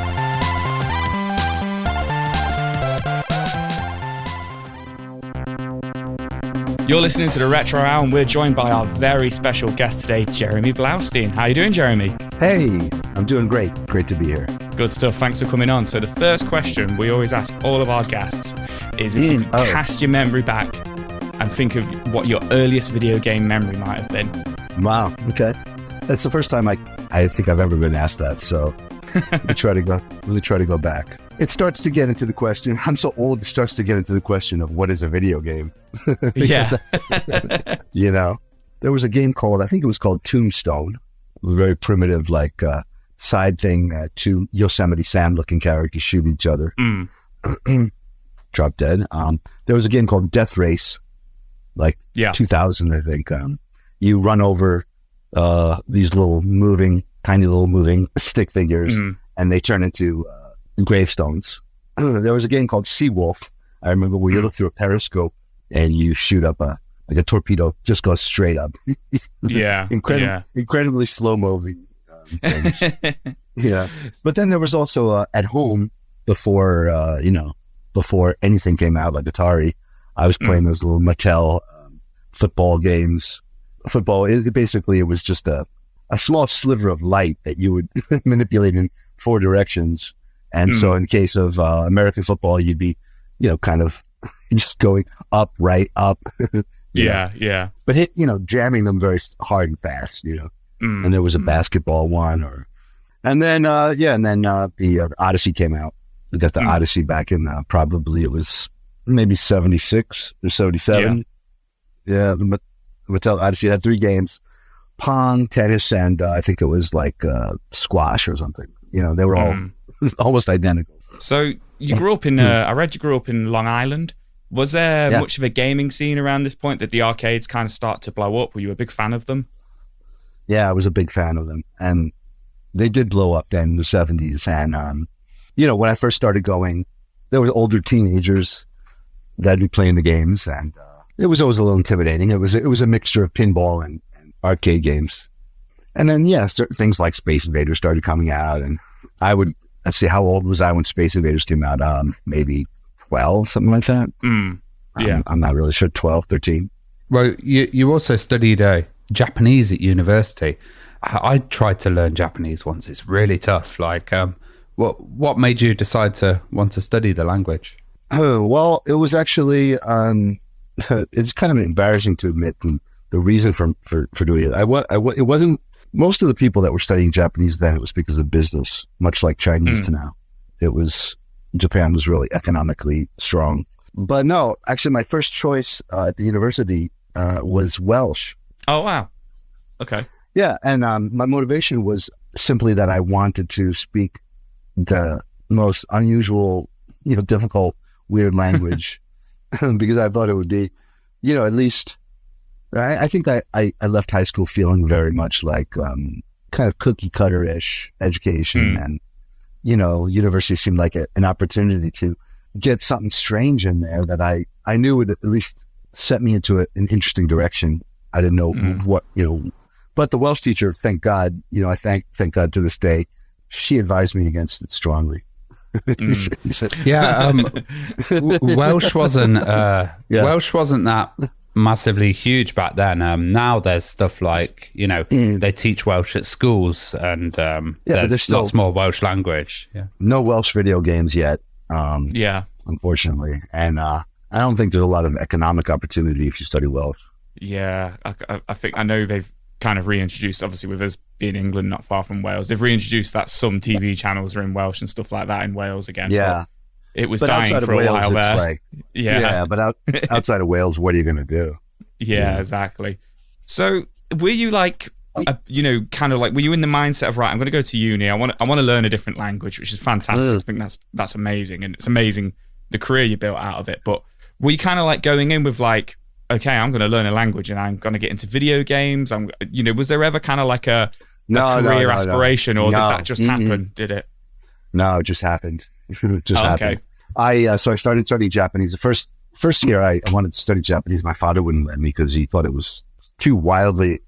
You're listening to the Retro Hour, and we're joined by our very special guest today, Jeremy Blaustein. How are you doing, Jeremy? Hey, I'm doing great. Great to be here. Good stuff. Thanks for coming on. So the first question we always ask all of our guests is if you cast your memory back and think of what your earliest video game memory might have been. Wow. Okay. That's the first time I think I've ever been asked that. So let me try to go back. It starts to get into the question. I'm so old. It starts to get into the question of what is a video game? Yeah. You know, there was a game called, I think it was called Tombstone. It was a very primitive, like, side thing, two Yosemite Sam looking characters shoot each other. Drop dead. There was a game called Death Race, like 2000, I think. You run over these tiny little moving stick figures, and they turn into gravestones. There was a game called Seawolf. I remember where you look through a periscope and you shoot up a torpedo, just goes straight up. Incredibly slow moving. Yeah, but then there was also at home before anything came out like Atari. I was playing those little Mattel football games. Football, it was just a small sliver of light that you would manipulate in 4 directions. And so in the case of American football, you'd be, kind of just going up, right, up. Yeah. But jamming them very hard and fast, And there was a basketball one, and then the Odyssey came out. We got the Odyssey back in probably it was maybe 76 or 77. Yeah, the Mattel Odyssey had 3 games: pong, tennis, and I think it was like squash or something. They were all almost identical. So you grew up in, I read you grew up in Long Island. Was there much of a gaming scene around this point? Did the arcades kind of start to blow up? Were you a big fan of them? Yeah, I was a big fan of them. And they did blow up then in the 70s. And, when I first started going, there were older teenagers that'd be playing the games. And it was always a little intimidating. It was a mixture of pinball and arcade games. And then, certain things like Space Invaders started coming out. And let's see, how old was I when Space Invaders came out? Maybe 12, something like that. I'm not really sure, 12, 13. Well, you also studied Japanese at university. I tried to learn Japanese once. It's really tough. Like, what made you decide to want to study the language? Oh, well, it was actually, it's kind of embarrassing to admit the reason for doing it. It wasn't, most of the people that were studying Japanese then, it was because of business, much like Chinese to now. Japan was really economically strong. But no, actually my first choice at the university was Welsh. Oh, wow. Okay. Yeah, and my motivation was simply that I wanted to speak the most unusual, difficult, weird language because I thought it would be, at least, I think I left high school feeling very much like kind of cookie cutter-ish education and, university seemed like an opportunity to get something strange in there that I knew would at least set me into an interesting direction. I didn't know what, but the Welsh teacher, thank God, I thank God to this day, she advised me against it strongly. Welsh wasn't Welsh wasn't that massively huge back then. Now there's stuff like, they teach Welsh at schools and there's still lots more Welsh language. Yeah. No Welsh video games yet. Unfortunately. And I don't think there's a lot of economic opportunity if you study Welsh. Yeah, I think I know they've kind of reintroduced, obviously with us being England not far from Wales, they've reintroduced that some TV channels are in Welsh and stuff like that in Wales again. Yeah. It was dying for a while there. Like, but outside of Wales, what are you going to do? Yeah, exactly. So were you like, kind of like, were you in the mindset of, right, I'm going to go to uni, I want to learn a different language, which is fantastic. I think that's amazing. And it's amazing the career you built out of it. But were you kind of like going in with like, okay, I'm going to learn a language and I'm going to get into video games? Was there ever kind of like a career aspiration or did that just happen? Did it? No, it just happened. It just happened. Okay. So I started studying Japanese. The first year I wanted to study Japanese. My father wouldn't let me because he thought it was too wildly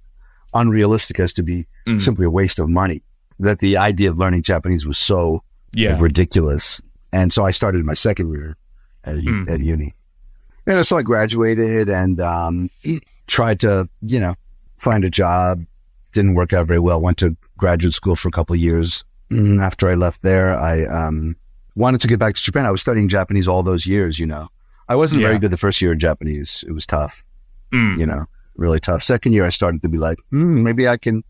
unrealistic as to be simply a waste of money. That the idea of learning Japanese was so ridiculous. And so I started my second year at uni. And so I graduated and tried to, find a job. Didn't work out very well. Went to graduate school for a couple of years after I left there, I wanted to get back to Japan. I was studying Japanese all those years, you know. I wasn't very good the first year in Japanese. It was tough, you know, really tough. Second year, I started to be like, maybe I can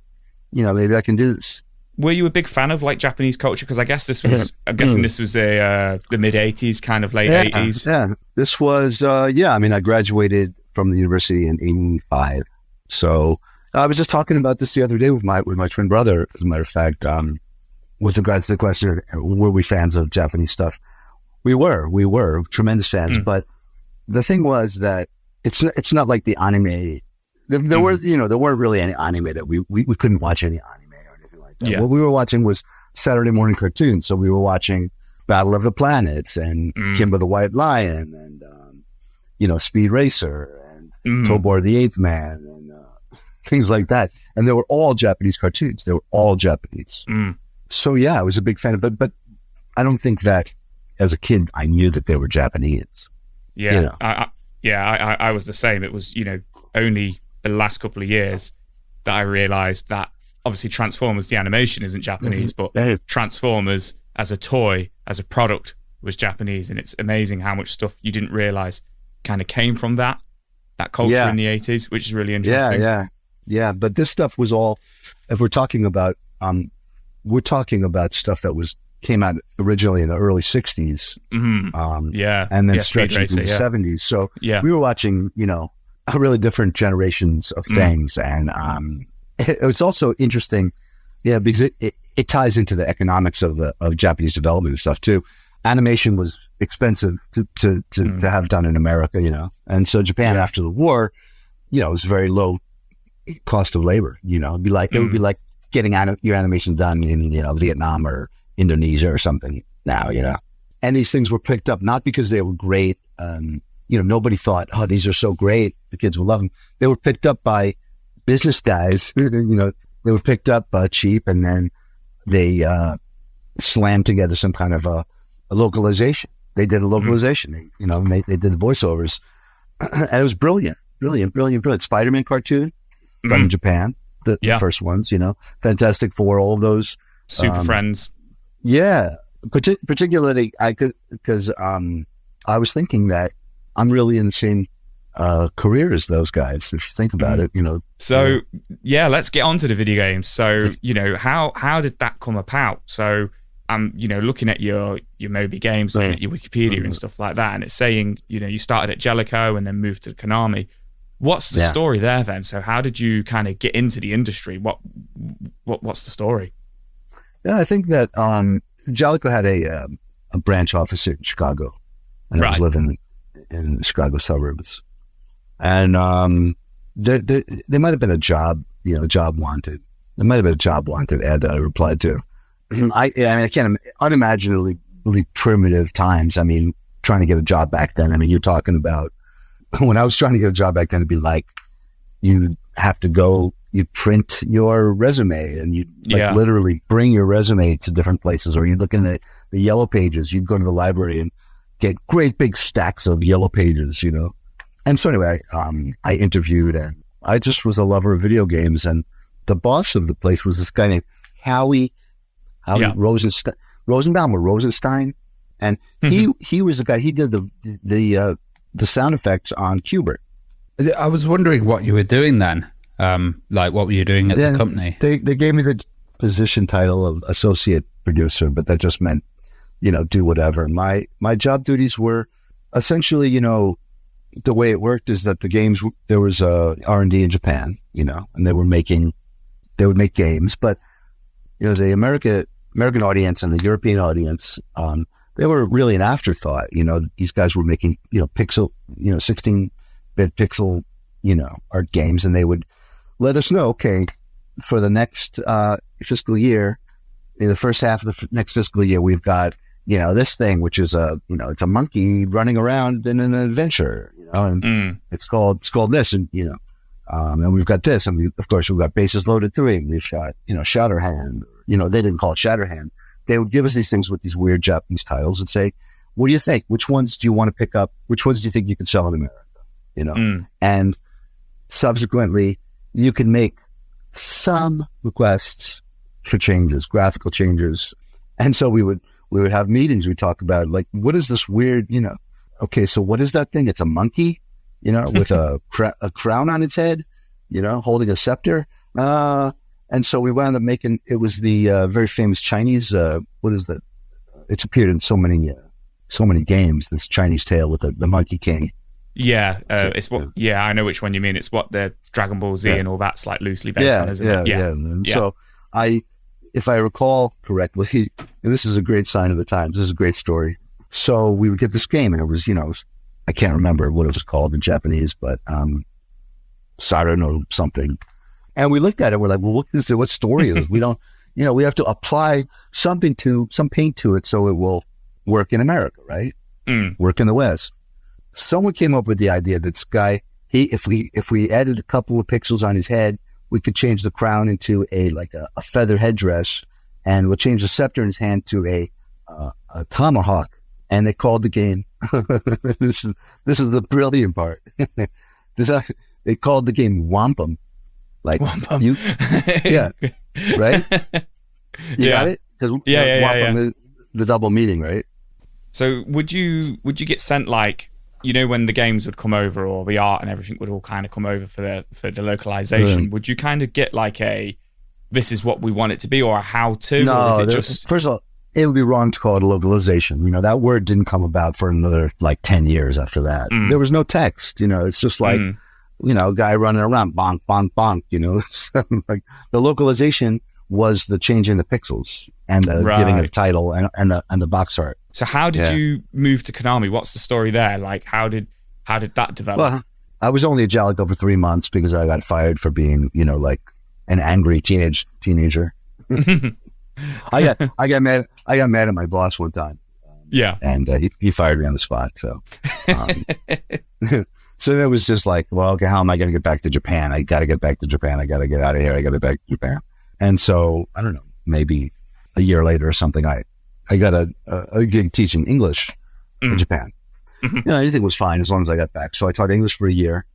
do this. Were you a big fan of like Japanese culture? Because I guess this was, I'm guessing this was the mid 80s, kind of late 80s. Yeah, this was, I mean, I graduated from the university in 85. So I was just talking about this the other day with my twin brother, as a matter of fact, with regards to the question, were we fans of Japanese stuff? We were tremendous fans. But the thing was that it's not like the anime. There was, you know, there weren't really any anime that we couldn't watch any anime or anything like that. What we were watching was Saturday morning cartoons. So we were watching Battle of the Planets and Kimba the White Lion and, you know, Speed Racer and Tobor the Eighth Man and things like that. And they were all Japanese cartoons. They were all Japanese. So yeah, I was a big fan of it, but I don't think that as a kid, I knew that they were Japanese. Yeah. You know? I was the same. It was, you know, only the last couple of years that I realized that obviously Transformers, the animation isn't Japanese, but Transformers as a toy, as a product was Japanese. And it's amazing how much stuff you didn't realize kind of came from that culture in the 80s, which is really interesting. Yeah. But this stuff was all, if we're talking about stuff that came out originally in the early 60s. And then stretched into the 70s. So we were watching, you know, really different generations of things. And it was also interesting, because it ties into the economics of Japanese development and stuff too. Animation was expensive to have done in America, you know. And so Japan after the war, you know, it was very low cost of labor, you know. It would be like getting your animation done in, you know, Vietnam or Indonesia or something now, you know. And these things were picked up not because they were great. You know, nobody thought, oh, these are so great, the kids will love them. They were picked up by business guys, you know, they were picked up cheap, and then they slammed together some kind of a localization. They did a localization, you know, and they did the voiceovers. And it was brilliant. Spider-Man cartoon from Japan, the first ones, you know, Fantastic Four, all of those. Super Friends. Yeah, particularly because I was thinking that I'm really in the same career as those guys, if you think about it, you know. So let's get on to the video games. So, you know, how did that come about? So I'm, you know, looking at your Moby Games, looking at your Wikipedia and stuff like that, and it's saying, you know, you started at Jellicoe and then moved to Konami. What's the story there then? So how did you kind of get into the industry? What's the story? Yeah, I think that Jellicoe had a branch office in Chicago, and I was living in the Chicago suburbs. And there might have been a job, you know, job wanted. There might have been a job wanted ad that I replied to. I can't unimaginably primitive times. I mean, trying to get a job back then. I mean, you're talking about when I was trying to get a job back then, it'd be like you have to go, you print your resume and you literally bring your resume to different places, or you're looking at the yellow pages. You'd go to the library and get great big stacks of yellow pages, you know. And so anyway, I interviewed, and I just was a lover of video games. And the boss of the place was this guy named Howie Rosenstein. And he was the guy, he did the sound effects on Qbert. I was wondering what you were doing then. Like what were you doing at the company? They gave me the position title of associate producer, but that just meant, you know, do whatever. My job duties were essentially, you know, the way it worked is that the games, there was R&D in Japan, you know, and they would make games, but, you know, the American audience and the European audience, they were really an afterthought. You know, these guys were making, you know, 16-bit pixel, you know, art games, and they would let us know, okay, for the next fiscal year, in the first half of the next fiscal year, we've got, you know, this thing, which is it's a monkey running around in an adventure, you know, and it's called this, and, you know, and we've got this, and we've got Bases Loaded 3, and we've shot, you know, Shatterhand, you know, they didn't call it Shatterhand. They would give us these things with these weird Japanese titles and say, what do you think? Which ones do you want to pick up? Which ones do you think you could sell in America? You know, and subsequently you can make some requests for changes, graphical changes. And so we would have meetings. We talk about like, what is this weird, okay, so what is that thing? It's a monkey, with a crown on its head, holding a scepter. And so we wound up making, it was the very famous Chinese, what is that? It's appeared in so many games, this Chinese tale with the Monkey King. Yeah, I know which one you mean. It's what the Dragon Ball Z and all that's like loosely based on, isn't it? Yeah. And so if I recall correctly, and this is a great sign of the times, this is a great story. So we would get this game, and it was, I can't remember what it was called in Japanese, but Saturn or something. And we looked at it, we're like, well, what story is it? We don't, we have to apply some paint to it so it will work in America, right? Work in the West. Someone came up with the idea that this guy, if we added a couple of pixels on his head, we could change the crown into a feather headdress, and we'll change the scepter in his hand to a tomahawk. And they called the game. This is the brilliant part. They called the game Wampum. Like Wampum. Right? You got it? Because Wampum is the double meaning, right? So would you get sent like, when the games would come over or the art and everything would all kind of come over for the localization, would you kind of get like this is what we want it to be, or a how to? No, or is it just... First of all, it would be wrong to call it a localization. That word didn't come about for another 10 years after that. There was no text, it's just like, a guy running around, bonk, bonk, bonk, like the localization was the changing the pixels and the giving it a title and the box art. So how did you move to Konami? What's the story there? Like, how did that develop? Well, I was only a Jalico for 3 months because I got fired for being, like an angry teenager. I got mad at my boss one time. And he fired me on the spot. So, so it was just like, well, okay, how am I going to get back to Japan? I got to get back to Japan. I got to get out of here. I got to get back to Japan. And so, I don't know, maybe a year later or something, I got a gig teaching English in Japan. Anything was fine as long as I got back. So I taught English for a year.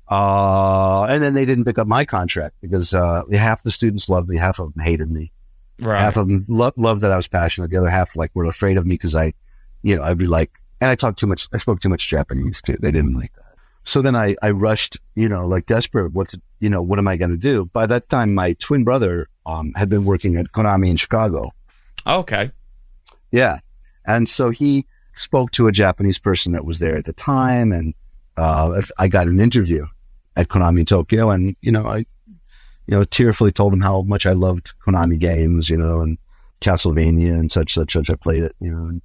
And then they didn't pick up my contract because half the students loved me, half of them hated me. Right. Half of them loved that I was passionate. The other half were afraid of me because I'd be like, and I spoke too much Japanese too. They didn't like that. So then I rushed, desperate. What am I going to do? By that time, my twin brother had been working at Konami in Chicago. Oh, okay. Yeah. And so he spoke to a Japanese person that was there at the time. And I got an interview at Konami in Tokyo. And, I tearfully told him how much I loved Konami games, and Castlevania and such. I played it, And,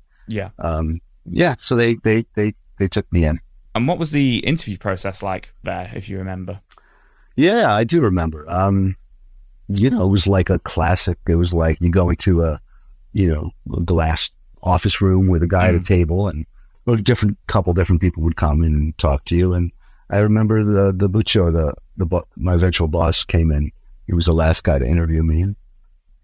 so they took me in. And what was the interview process like there, if you remember? Yeah, I do remember. It was like a classic. It was like you go into a glass office room with a guy at a table, and couple different people would come in and talk to you. And I remember the Bucho, my eventual boss, came in. He was the last guy to interview me. And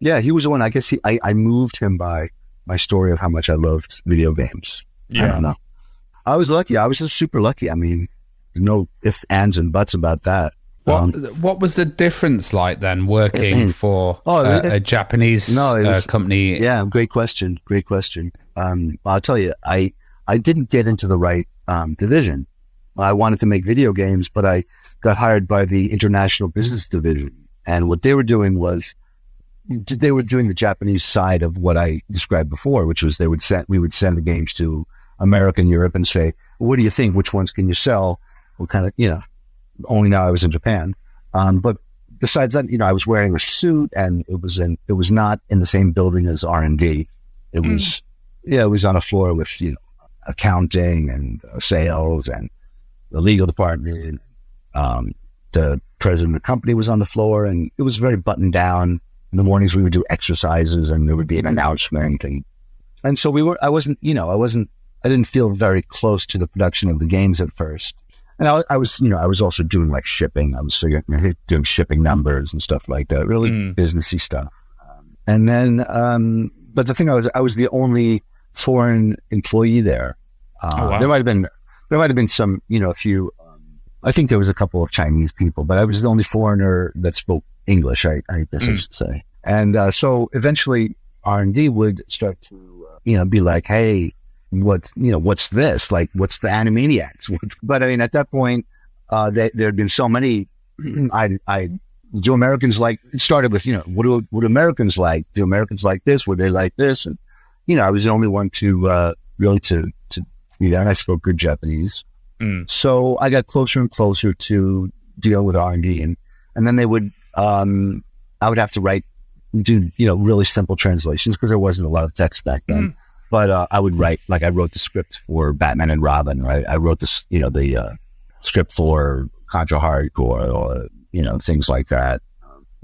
yeah, he was the one. I guess I moved him by my story of how much I loved video games. Yeah. I don't know. I was lucky. I was just super lucky. I mean, no ifs, ands, and buts about that. What was the difference like then working for a Japanese company? Yeah, great question. I'll tell you, I didn't get into the right division. I wanted to make video games, but I got hired by the international business division. And what they were doing was they were doing the Japanese side of what I described before, which was we would send the games to America and Europe and say, what do you think? Which ones can you sell? What kind of, only now I was in Japan. But besides that, I was wearing a suit, and it was not in the same building as R&D. It was, it was on a floor with, accounting and sales and the legal department. The president of the company was on the floor, and it was very buttoned down. In the mornings we would do exercises, and there would be an announcement. And so I didn't feel very close to the production of the games at first. And I was also doing like shipping. I was doing shipping numbers and stuff like that, really businessy stuff. And then, but the thing I was the only foreign employee there. Wow. There might have been some, a few. I think there was a couple of Chinese people, but I was the only foreigner that spoke English. I guess I should say. And so eventually R&D would start to, be like, hey, what's this? Like, what's the Animaniacs? But I mean, at that point, there had been so many, do Americans like, it started with, what do Americans like? Do Americans like this? Would they like this? And, I was the only one to really to be there, and I spoke good Japanese. So I got closer and closer to deal with R&D, and then they would, I would have to do really simple translations because there wasn't a lot of text back then. But I would write, like I wrote the script for Batman and Robin, right? I wrote this, the script for Contra Hardcore, or things like that.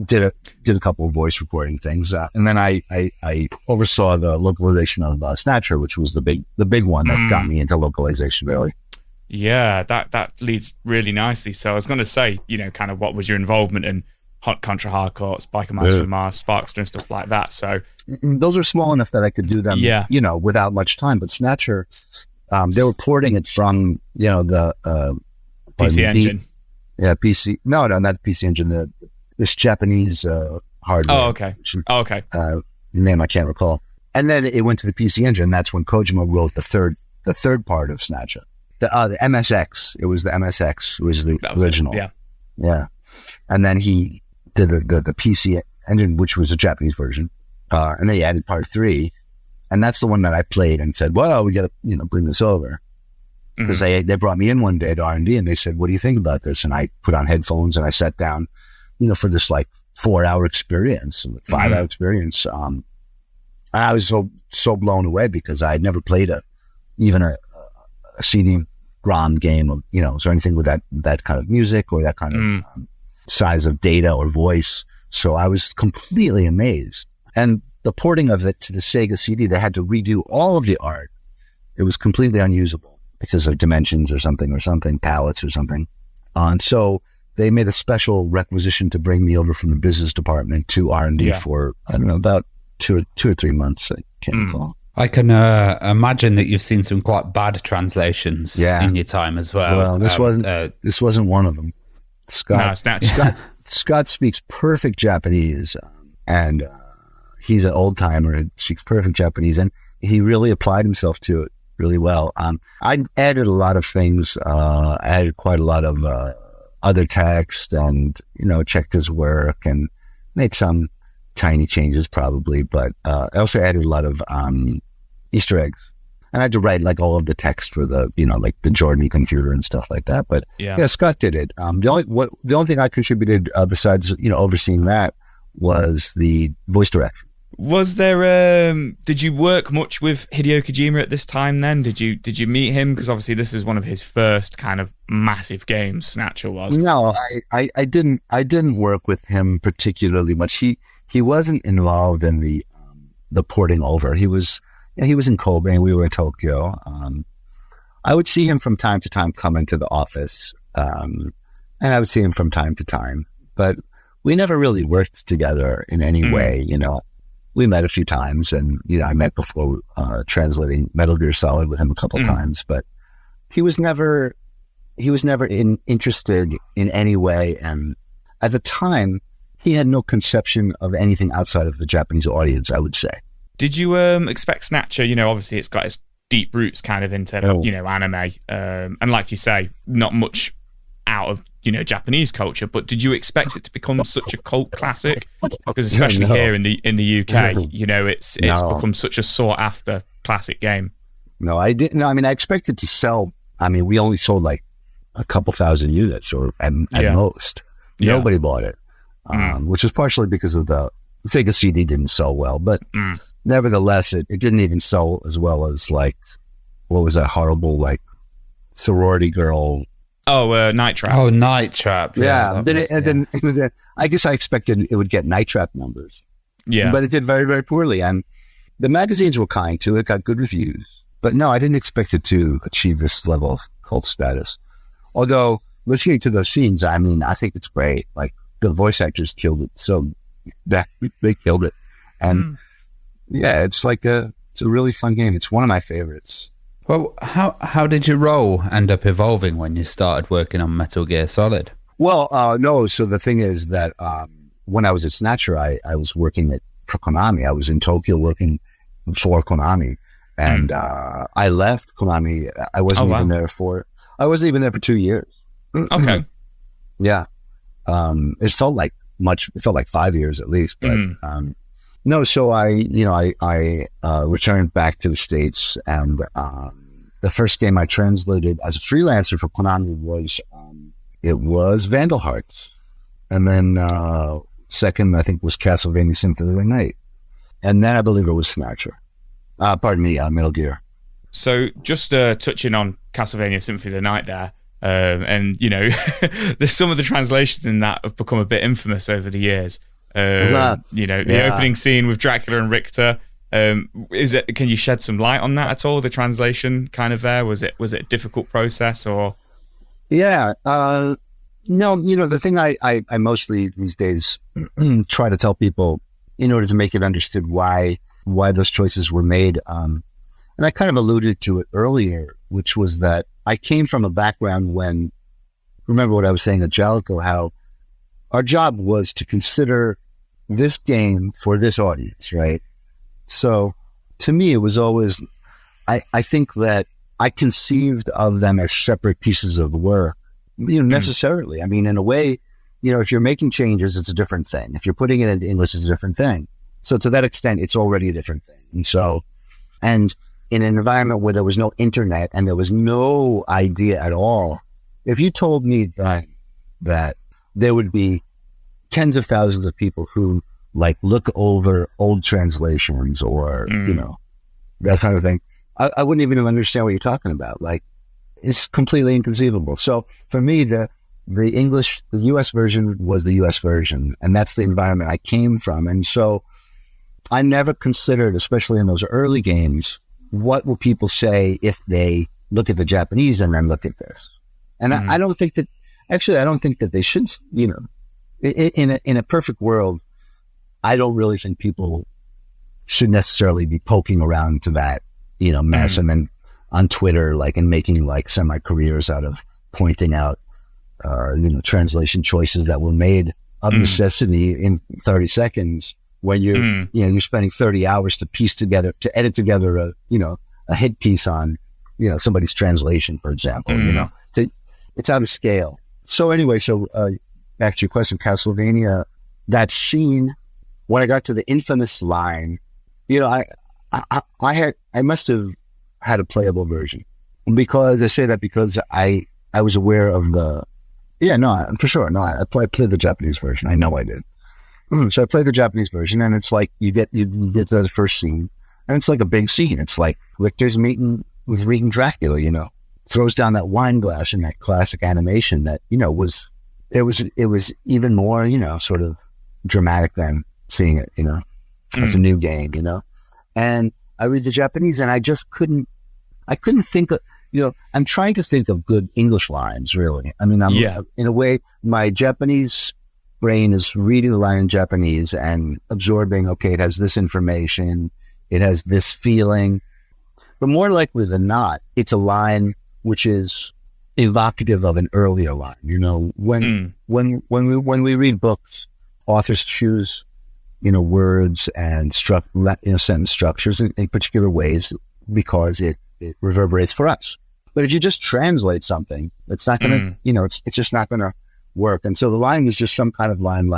Did a couple of voice recording things, and then I oversaw the localization of Snatcher, which was the big one that got me into localization, really. Yeah, that leads really nicely. So I was going to say, kind of what was your involvement in Contra Hardcore, Spiker Master of Mars, Sparkster, and stuff like that. So those are small enough that I could do them, without much time. But Snatcher, they were porting it from, the PC Engine. PC. No, not the PC Engine. This Japanese hardware. Oh, okay. Name I can't recall. And then it went to the PC Engine. That's when Kojima wrote the third part of Snatcher. The MSX. It was the MSX. It was the original. Yeah. And then he did the PC Engine, which was a Japanese version. And then he added part 3. And that's the one that I played and said, well, we got to, bring this over. Because they brought me in one day at R&D and they said, what do you think about this? And I put on headphones and I sat down, for this like 4-hour experience, 5-hour experience. And I was so blown away because I had never played even a CD-ROM game of, or anything with that kind of music or that kind of size of data or voice. So I was completely amazed. And the porting of it to the Sega CD, they had to redo all of the art. It was completely unusable because of dimensions or something, palettes or something. And so they made a special requisition to bring me over from the business department to R&D for, I don't know, about two or 3 months. I can't recall. I can imagine that you've seen some quite bad translations in your time as well. Well, this wasn't one of them. Scott speaks perfect Japanese, and he's an old timer and speaks perfect Japanese, and he really applied himself to it really well. I added a lot of things. I added quite a lot of other text, and checked his work and made some tiny changes probably, but I also added a lot of Easter eggs. And I had to write like all of the text for the, like the Jordan computer and stuff like that. But Scott did it. The only thing I contributed besides, overseeing that was the voice direction. Was there, did you work much with Hideo Kojima at this time then? Did you meet him? Because obviously this is one of his first kind of massive games, Snatcher was. No, I didn't work with him particularly much. He wasn't involved in the porting over. He was in Kobe and we were in Tokyo. I would see him from time to time come into the office, and I would see him from time to time, but we never really worked together in any way, We met a few times, and I met before translating Metal Gear Solid with him a couple times, but he was never interested in any way. And at the time, he had no conception of anything outside of the Japanese audience, I would say. Did you expect Snatcher? Obviously it's got its deep roots kind of into anime, and like you say, not much out of Japanese culture, but did you expect it to become such a cult classic? Because especially here in the UK, it's become such a sought after classic game. No, I didn't. No, I mean, I expected to sell. I mean, we only sold like a couple thousand units, or at most. Nobody bought it, which was partially because of the Sega CD didn't sell well, but nevertheless, it didn't even sell as well as like, what was that horrible like sorority girl? Oh, Night Trap. Oh, Night Trap. Yeah. Then I guess I expected it would get Night Trap numbers. Yeah. But it did very, very poorly. And the magazines were kind to it, got good reviews. But no, I didn't expect it to achieve this level of cult status. Although, listening to those scenes, I mean, I think it's great. Like, the voice actors killed it. So they killed it. And it's like it's a really fun game. It's one of my favorites. Well, how did your role end up evolving when you started working on Metal Gear Solid? Well, no. So the thing is that when I was at Snatcher, I was working for Konami. I was in Tokyo working for Konami, and I left Konami. I wasn't even there for 2 years. Okay. Yeah. It felt like 5 years at least, but no. So I returned back to the States, and the first game I translated as a freelancer for Konami was Vandal Hearts, and then second I think was Castlevania Symphony of the Night, and then I believe it was Snatcher. Metal Gear. So just touching on Castlevania Symphony of the Night there. And there's some of the translations in that have become a bit infamous over the years. The opening scene with Dracula and Richter. Can you shed some light on that at all? The translation kind of there, was it a difficult process or? Yeah, no. The thing I mostly these days try to tell people in order to make it understood why those choices were made. And I kind of alluded to it earlier, which was that I came from a background remember what I was saying at Jalico, how our job was to consider this game for this audience, right? So to me, it was always, I think that I conceived of them as separate pieces of work, necessarily. I mean, in a way, if you're making changes, it's a different thing. If you're putting it into English, it's a different thing. So to that extent, it's already a different thing. And in an environment where there was no internet and there was no idea at all, if you told me that there would be tens of thousands of people who look over old translations or, that kind of thing, I wouldn't even understand what you're talking about. It's completely inconceivable. So for me, the US version was the US version, and that's the environment I came from. And so I never considered, especially in those early games, what will people say if they look at the Japanese and then look at this? And I don't think that they should, in a perfect world, I don't really think people should necessarily be poking around to that, mess and then on Twitter, and making semi-careers out of pointing out, translation choices that were made of necessity in 30 seconds. When you're spending 30 hours to edit together a hit piece on, somebody's translation, for example, it's out of scale. So anyway, back to your question, Castlevania, that scene, when I got to the infamous line, I must have had a playable version, because I say that because I was aware of for sure. No, I played the Japanese version. I know I did. So I played the Japanese version, and it's you get to the first scene, and it's a big scene. It's Richter's meeting Dracula, throws down that wine glass in that classic animation that, was even more, sort of dramatic than seeing it, as a new game, and I read the Japanese and I just couldn't think of, I'm trying to think of good English lines, really. I mean, in a way, my Japanese brain is reading the line in Japanese and absorbing, okay, it has this information, it has this feeling, but more likely than not, it's a line which is evocative of an earlier line. When we read books, authors choose, words and sentence structures in particular ways because it reverberates for us. But if you just translate something, it's not going to, it's just not going to work. And so the line was just some kind of line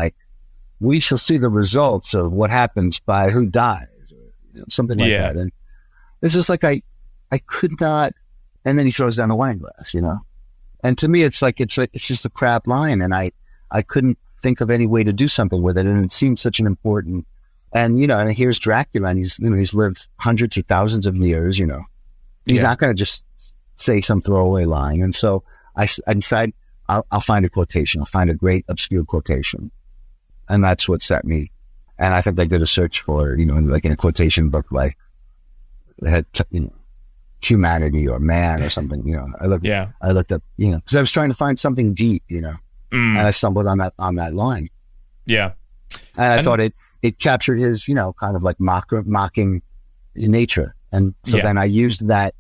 we shall see the results of what happens by who dies, or something like that. And it's just I could not, and then he throws down a wine glass, and to me, it's just a crap line. And I couldn't think of any way to do something with it. And it seemed such an important, and here's Dracula, and he's lived hundreds of thousands of years, he's not going to just say some throwaway line. And so I decided, I'll find a quotation. I'll find a great obscure quotation. And that's what set me. And I think I did a search for, in a quotation book, they had, humanity or man or something, I looked up, because I was trying to find something deep, and I stumbled on that line. Yeah. And I thought it captured his, kind of mocking nature. And so then I used that.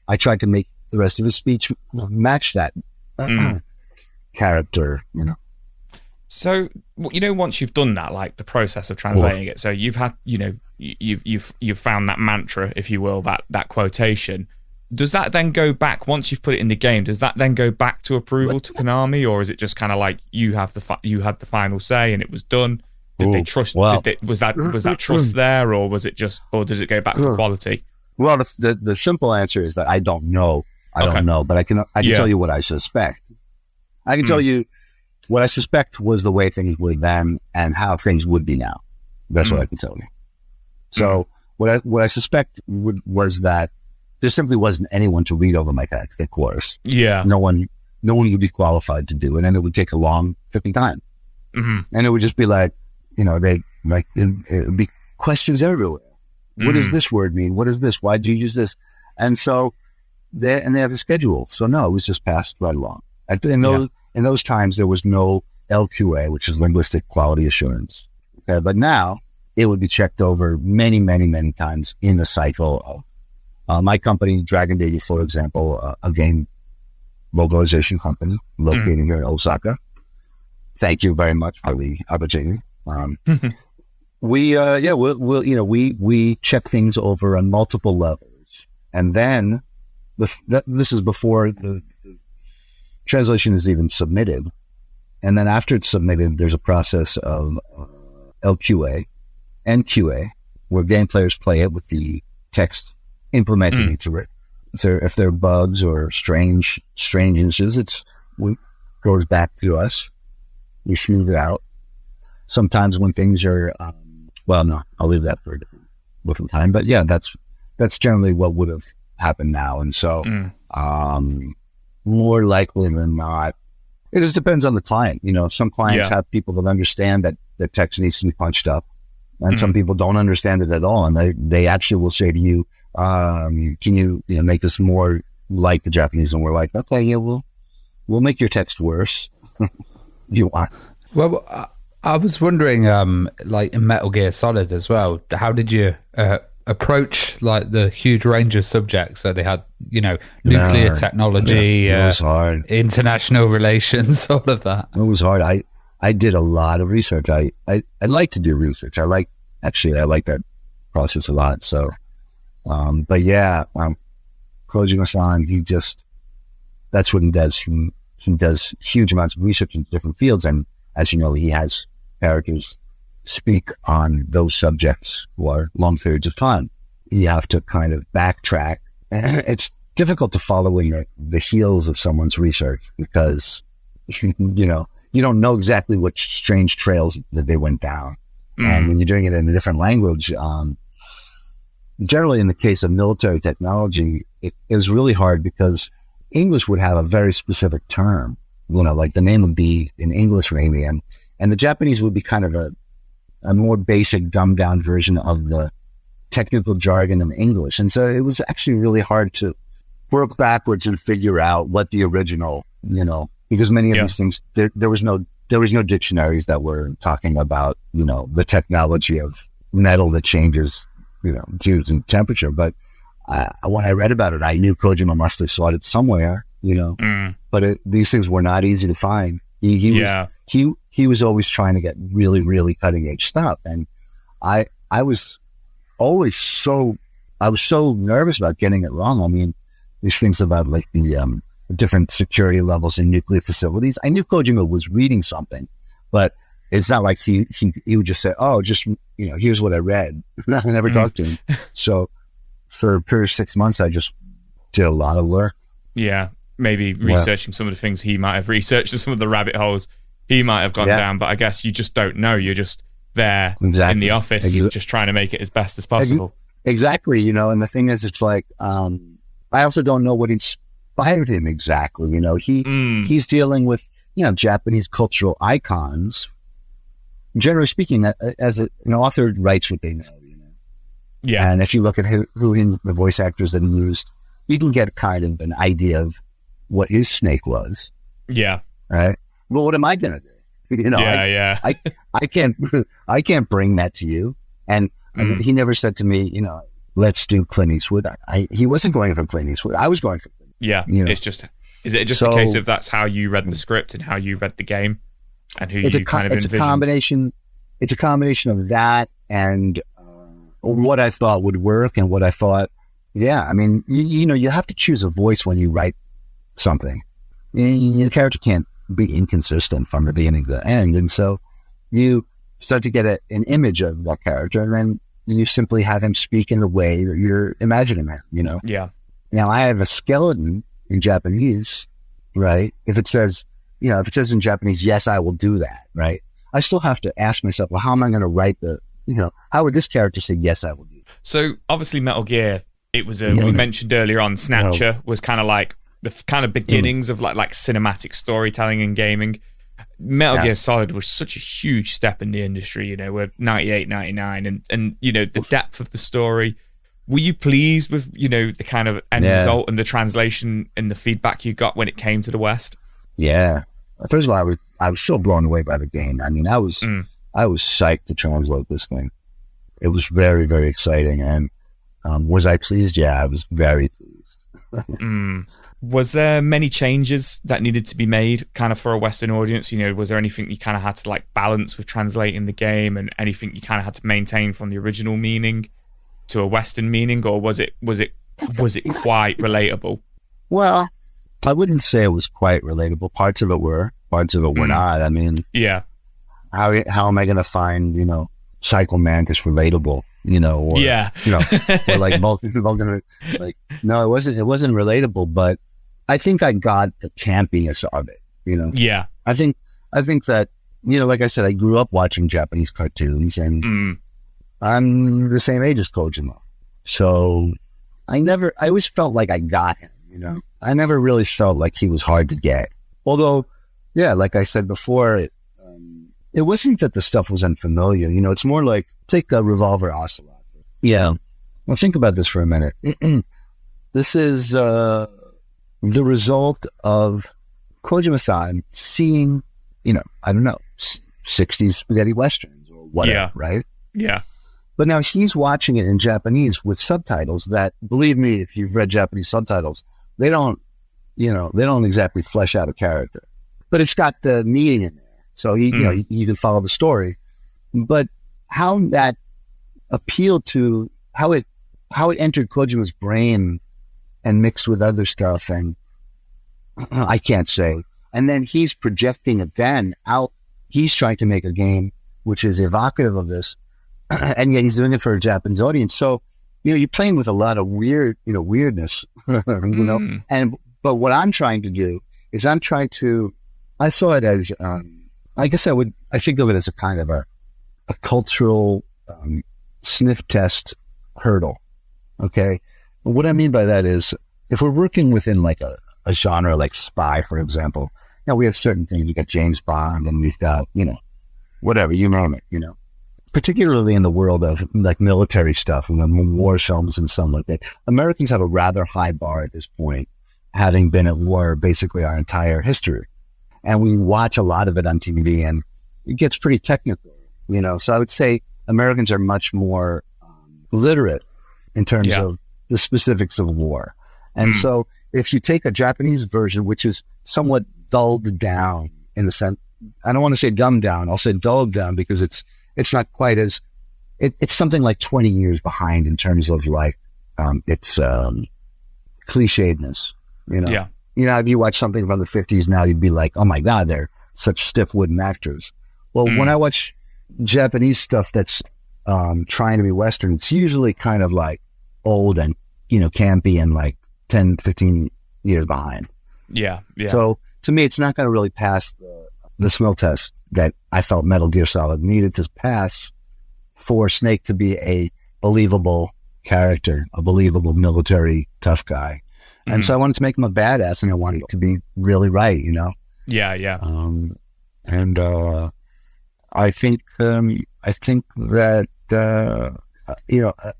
I tried to make the rest of his speech match that character, So, once you've done that, like the process of translating it, so you've had, you've found that mantra, if you will, that quotation. Does that then go back, once you've put it in the game, does that then go back to approval to Konami, or is it just kind of like you had the final say and it was done? Did they trust? Was that trust there, or was it just, or does it go back for quality? Well, the simple answer is that I don't know. I don't know, but I can tell you what I suspect. I can tell you what I suspect was the way things were then and how things would be now. That's what I can tell you. So what I suspect was that there simply wasn't anyone to read over my text, of course. Yeah. No one would be qualified to do it, and it would take a long freaking time. And it would just be like, it would be questions everywhere. What does this word mean? What is this? Why do you use this? And so they have a schedule. So no, it was just passed right along. In those times, there was no LQA, which is linguistic quality assurance. Okay, but now it would be checked over many, many, many times in the cycle of my company, Dragon Day, for example, a game localization company located here in Osaka. Thank you very much for the opportunity. We check things over on multiple levels, and then this is before the translation is even submitted. And then after it's submitted, there's a process of LQA and QA, where game players play it with the text implemented into it. If there are bugs or strange instances, it goes back to us. We smooth it out. Sometimes when things are, I'll leave that for a different time. But yeah, that's generally what would have happened now. And so, more likely than not, it just depends on the client. Some clients have people that understand that the text needs to be punched up, and some people don't understand it at all. And they actually will say to you, can you, make this more like the Japanese? And we're like, okay, yeah, we'll make your text worse. You want? Well, I was wondering, like in Metal Gear Solid as well, how did you approach like the huge range of subjects? So they had, nuclear technology, it was hard. International relations, all of that. It was hard. I did a lot of research. I like to do research. I like that process a lot. So, but yeah, Kojima-san, that's what he does. He does huge amounts of research in different fields. And as you know, he has characters speak on those subjects for long periods of time. You have to kind of backtrack. It's difficult to follow in the heels of someone's research because, you don't know exactly which strange trails that they went down. And when you're doing it in a different language, generally in the case of military technology, it is really hard because English would have a very specific term, like the name would be in English maybe, and the Japanese would be kind of a more basic, dumbed down version of the technical jargon in English. And so it was actually really hard to work backwards and figure out what the original, because many of these things, there was no dictionaries that were talking about, the technology of metal that changes, due to temperature. But when I read about it, I knew Kojima must have saw it somewhere, but these things were not easy to find. He was always trying to get really, really cutting edge stuff. And I was so nervous about getting it wrong. I mean, these things about like the different security levels in nuclear facilities. I knew Kojima was reading something, but it's not like he would just say, oh, just, here's what I read. I never talked to him. So for a period of 6 months, I just did a lot of work. Yeah. Maybe researching some of the things he might have researched, some of the rabbit holes he might have gone down, but I guess you just don't know. You're just there in the office, just trying to make it as best as possible. Exactly, and the thing is, it's like, I also don't know what inspired him exactly. He's dealing with, Japanese cultural icons. Generally speaking, as an author writes what they know, Yeah. And if you look at the voice actors that he used, you can get kind of an idea of what his Snake was. Yeah. Right. Well, what am I going to do? I can't bring that to you. And I mean, he never said to me, let's do Clint Eastwood. He wasn't going for Clint Eastwood. I was going for Clint Eastwood. Yeah. Is it just a case of that's how you read the script and how you read the game? and who you kind of envisioned. It's a combination of that and what I thought would work and what I thought. Yeah, I mean, you have to choose a voice when you write something. Your character can't be inconsistent from the beginning to the end, and so you start to get an image of that character, and then you simply have him speak in the way that you're imagining it. Yeah. Now I have a skeleton in Japanese, right? If it says in Japanese, yes, I will do that, right? I still have to ask myself, well, how am I going to write how would this character say, yes, I will do that? So obviously Metal Gear, it was we mentioned earlier on, Snatcher was kind of like the kind of beginnings of like cinematic storytelling in gaming. Metal Gear Solid was such a huge step in the industry, we're 98, 99, and the depth of the story. Were you pleased with, the kind of end result and the translation and the feedback you got when it came to the West? Yeah. First of all, I was still blown away by the game. I mean, I was psyched to translate this thing. It was very, very exciting. And was I pleased? Yeah, I was very pleased. Was there many changes that needed to be made kind of for a Western audience? Was there anything you kind of had to like balance with translating the game, and anything you kind of had to maintain from the original meaning to a Western meaning, or was it quite relatable? Well, I wouldn't say it was quite relatable. Parts of it were not. I mean, yeah. How am I going to find, Psycho Mantis relatable, or like no, it wasn't relatable, but I think I got the campiness of it, Yeah. I think that, like I said, I grew up watching Japanese cartoons, and I'm the same age as Kojima. So I always felt like I got him, I never really felt like he was hard to get. Although, yeah, like I said before, it wasn't that the stuff was unfamiliar. It's more like, take a Revolver Ocelot. Yeah. Well, think about this for a minute. This is the result of Kojima-san seeing, I don't know, 60s spaghetti westerns or whatever, right? Yeah. But now he's watching it in Japanese with subtitles that, believe me, if you've read Japanese subtitles, they don't exactly flesh out a character. But it's got the meaning in there. So, you can follow the story. But how that appealed to, how it entered Kojima's brain and mixed with other stuff, and I can't say. And then he's projecting it then out. He's trying to make a game which is evocative of this, and yet he's doing it for a Japanese audience. So, you're playing with a lot of weirdness, but what I'm trying to do is I saw it as, I guess I think of it as a kind of a cultural sniff test hurdle. Okay. And what I mean by that is, if we're working within like a genre like spy, for example, we have certain things. We got James Bond, and we've got, whatever, you name it, particularly in the world of like military stuff and war films and something like that. Americans have a rather high bar at this point, having been at war basically our entire history. And we watch a lot of it on TV, and it gets pretty technical, So I would say Americans are much more literate in terms of the specifics of war. And so if you take a Japanese version, which is somewhat dulled down in the sense, I don't want to say dumbed down, I'll say dulled down, because it's not quite as, it's something like 20 years behind in terms of like its clichédness, Yeah. If you watch something from the 50s now, you'd be like, oh my God, they're such stiff wooden actors. Well, when I watch Japanese stuff that's trying to be Western, it's usually kind of like old and, campy and like 10, 15 years behind. Yeah. So to me, it's not going to really pass the smell test that I felt Metal Gear Solid needed to pass for Snake to be a believable character, a believable military tough guy. And so I wanted to make him a badass, and I wanted it to be really right, Yeah. And I think that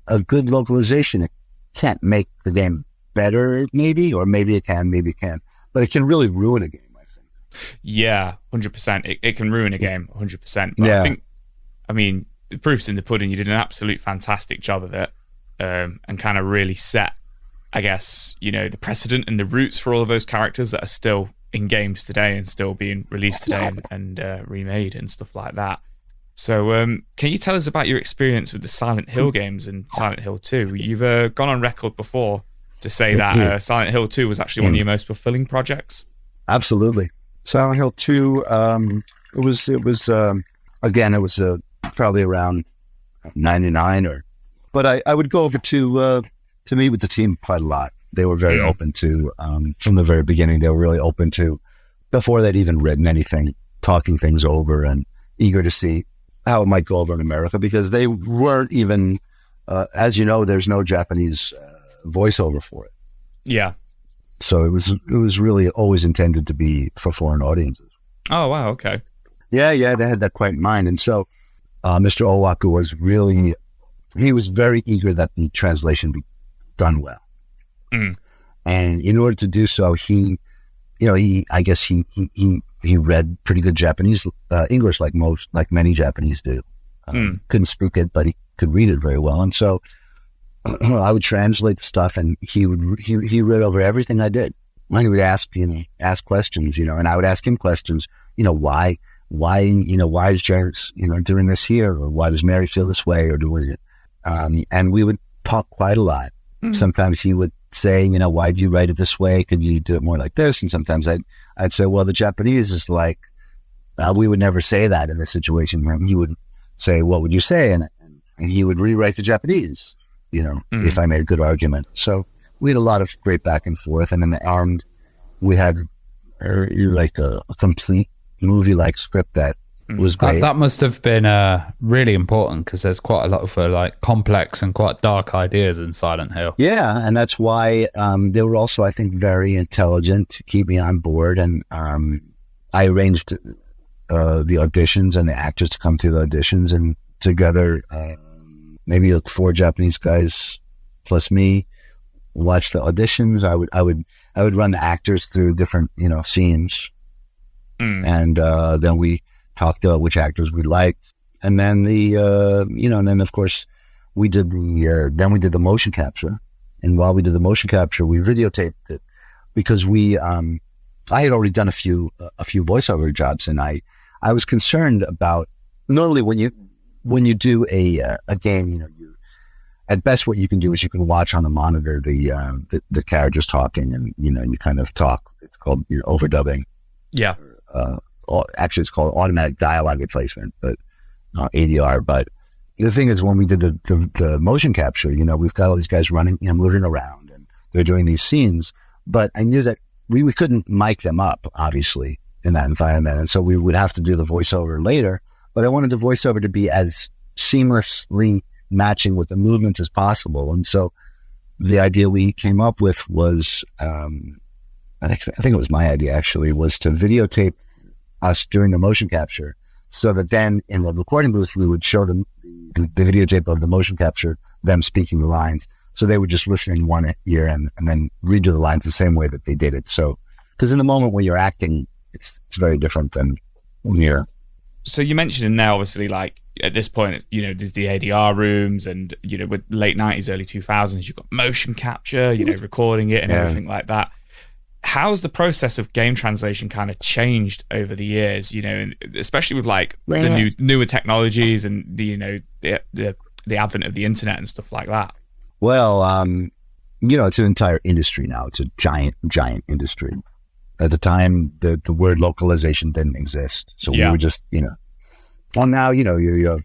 a good localization, it can't make the game better, maybe, or maybe it can, but it can really ruin a game, I think. Yeah, 100%. It can ruin a game, 100%. But Yeah. I mean, the proof's in the pudding. You did an absolute fantastic job of it, and kind of really set, I guess, the precedent and the roots for all of those characters that are still in games today and still being released today and remade and stuff like that. So can you tell us about your experience with the Silent Hill games and Silent Hill 2? You've gone on record before to say that Silent Hill 2 was actually one of your most fulfilling projects. Absolutely. Silent Hill 2, it was probably around 99 but I would go over to meet with the team quite a lot. They were very open to, from the very beginning, they were really open to, before they'd even written anything, talking things over and eager to see how it might go over in America, because they weren't even, as you know, there's no Japanese voiceover for it. Yeah. So it was really always intended to be for foreign audiences. Oh, wow. Okay. Yeah, they had that quite in mind. And so Mr. Owaku he was very eager that the translation be done well. And in order to do so, he read pretty good Japanese, English, like many Japanese do. Couldn't speak it, but he could read it very well. And so I would translate the stuff, and he read over everything I did. And he would ask questions, and I would ask him questions, why is James, doing this here, or why does Mary feel this way, or doing it? And we would talk quite a lot. Sometimes he would say, why do you write it this way? Could you do it more like this? And sometimes I'd say, well, the Japanese is like, we would never say that in this situation. And he would say, what would you say? And he would rewrite the Japanese, if I made a good argument. So we had a lot of great back and forth. And in the end, we had like a complete movie-like script that was great. That must have been really important, because there's quite a lot of complex and quite dark ideas in Silent Hill. Yeah, and that's why they were also, I think, very intelligent to keep me on board. And I arranged the auditions and the actors to come to the auditions, and together, maybe 4 Japanese guys plus me watched the auditions. I would run the actors through different scenes, and then we talked about which actors we liked, and then and then of course we did the motion capture. And while we did the motion capture, we videotaped it, because I had already done a few voiceover jobs, and I was concerned about, normally when you do a game, at best what you can do is you can watch on the monitor the characters talking, and you kind of talk. It's called overdubbing. Yeah. Actually, it's called automatic dialogue replacement, but ADR. But the thing is, when we did the motion capture, we've got all these guys running, moving around, and they're doing these scenes. But I knew that we couldn't mic them up, obviously, in that environment, and so we would have to do the voiceover later. But I wanted the voiceover to be as seamlessly matching with the movements as possible. And so the idea we came up with was, I think it was my idea actually, was to videotape us doing the motion capture, so that then in the recording booth we would show them the videotape of the motion capture, them speaking the lines, so they would just listen in one ear and then redo the lines the same way that they did it. So, because in the moment when you're acting, it's very different than when you're. So you mentioned now, obviously, like at this point, there's the ADR rooms, and with late 90s, early 2000s, you've got motion capture, recording it and everything like that. How's the process of game translation kind of changed over the years, and especially with like the newer technologies and the advent of the internet and stuff like that? Well, it's an entire industry now. It's a giant industry. At the time, the word localization didn't exist. So we were just, well, now, you're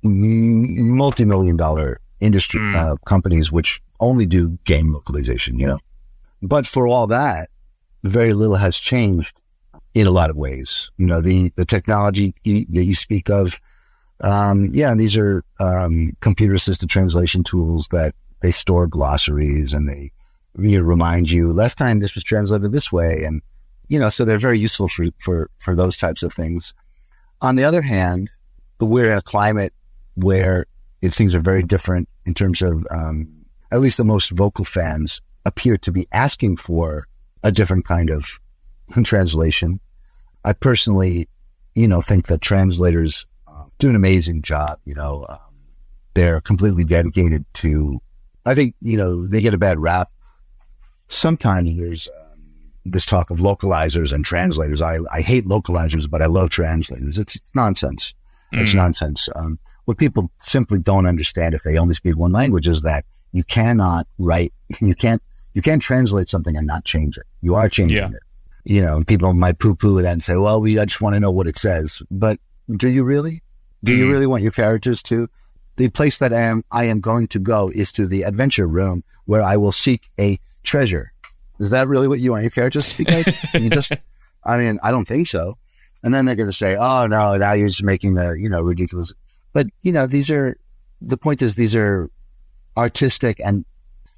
multi-million-dollar industry companies which only do game localization, But for all that, very little has changed in a lot of ways. The technology you speak of, these are computer-assisted translation tools that they store glossaries, and they remind you, last time this was translated this way, and so they're very useful for those types of things. On the other hand, we're in a climate where things are very different in terms of, at least the most vocal fans appear to be asking for a different kind of translation. I personally, think that translators do an amazing job. They're completely dedicated to, I think, they get a bad rap. Sometimes this talk of localizers and translators. I hate localizers, but I love translators. It's nonsense. It's nonsense. What people simply don't understand if they only speak one language is that you cannot write, you can't translate something and not change it. You are changing it. You know, people might poo-poo that and say, well, I just want to know what it says. But do you really? Do you really want your characters to? The place that I am going to go is to the adventure room where I will seek a treasure. Is that really what you want your characters to speak like? I don't think so. And then they're going to say, oh, no, now you're just making the, ridiculous. But, the point is these are artistic and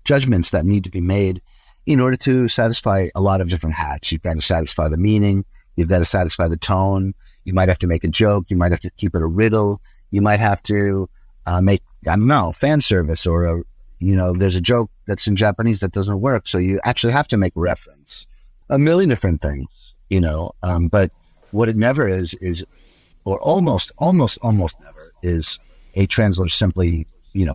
judgments that need to be made in order to satisfy a lot of different hats. You've got to satisfy the meaning. You've got to satisfy the tone. You might have to make a joke. You might have to keep it a riddle. You might have to make, fan service, or there's a joke that's in Japanese that doesn't work. So you actually have to make reference. A million different things, but what it never is, or almost never is a translator simply,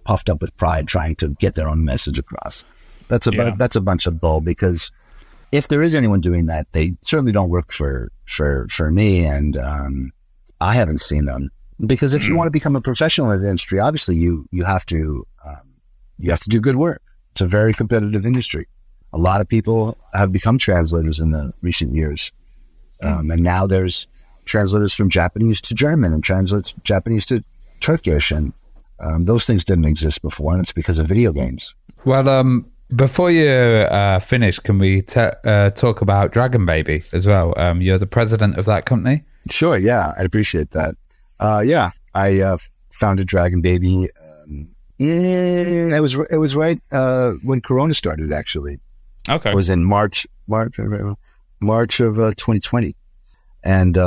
puffed up with pride trying to get their own message across. That's a bunch of bull, because if there is anyone doing that, they certainly don't work for me, and I haven't seen them. Because if you want to become a professional in the industry, obviously you have to do good work. It's a very competitive industry. A lot of people have become translators in the recent years. And now there's translators from Japanese to German and translates Japanese to Turkish. And those things didn't exist before, and it's because of video games. Well, before you finish, can we talk about Dragon Baby as well? You're the president of that company? Sure, yeah. I'd appreciate that. I founded Dragon Baby. It was right when Corona started, actually. Okay. It was in March of 2020. And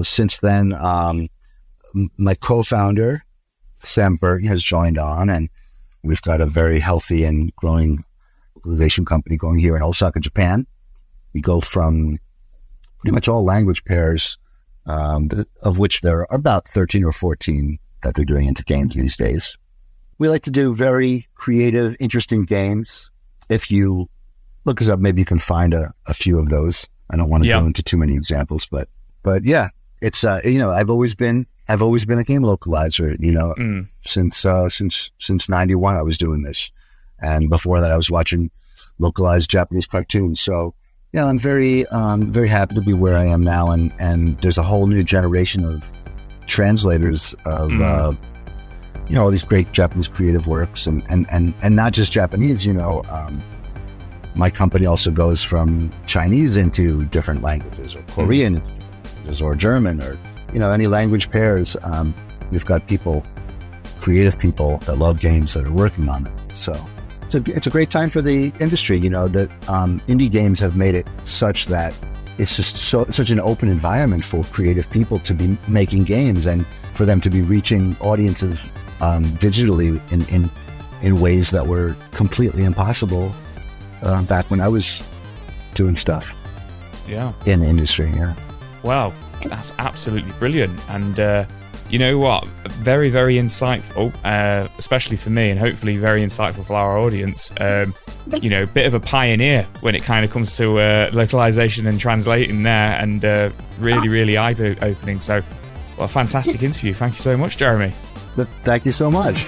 since then, my co-founder, Sam Burton, has joined on, and we've got a very healthy and growing localization company going here in Osaka, Japan. We go from pretty much all language pairs, of which there are about 13 or 14 that they're doing into games these days. We like to do very creative, interesting games. If you look us up, maybe you can find a few of those. I don't want to go into too many examples, but yeah, it's I've always been a game localizer. Since '91 I was doing this, and before that I was watching localized Japanese cartoons. So yeah, I'm very happy to be where I am now, and there's a whole new generation of translators of all these great Japanese creative works, and not just Japanese. My company also goes from Chinese into different languages, or Korean, or German, or any language pairs. We've got creative people that love games that are working on it. So it's a great time for the industry. That indie games have made it such that it's just such an open environment for creative people to be making games, and for them to be reaching audiences digitally in ways that were completely impossible back when I was doing stuff in the industry. Wow, that's absolutely brilliant. And you know what, very, very insightful, especially for me, and hopefully very insightful for our audience. Bit of a pioneer when it kind of comes to localization and translating there, and really, really eye-opening. So, a fantastic interview. Thank you so much, Jeremy. Thank you so much.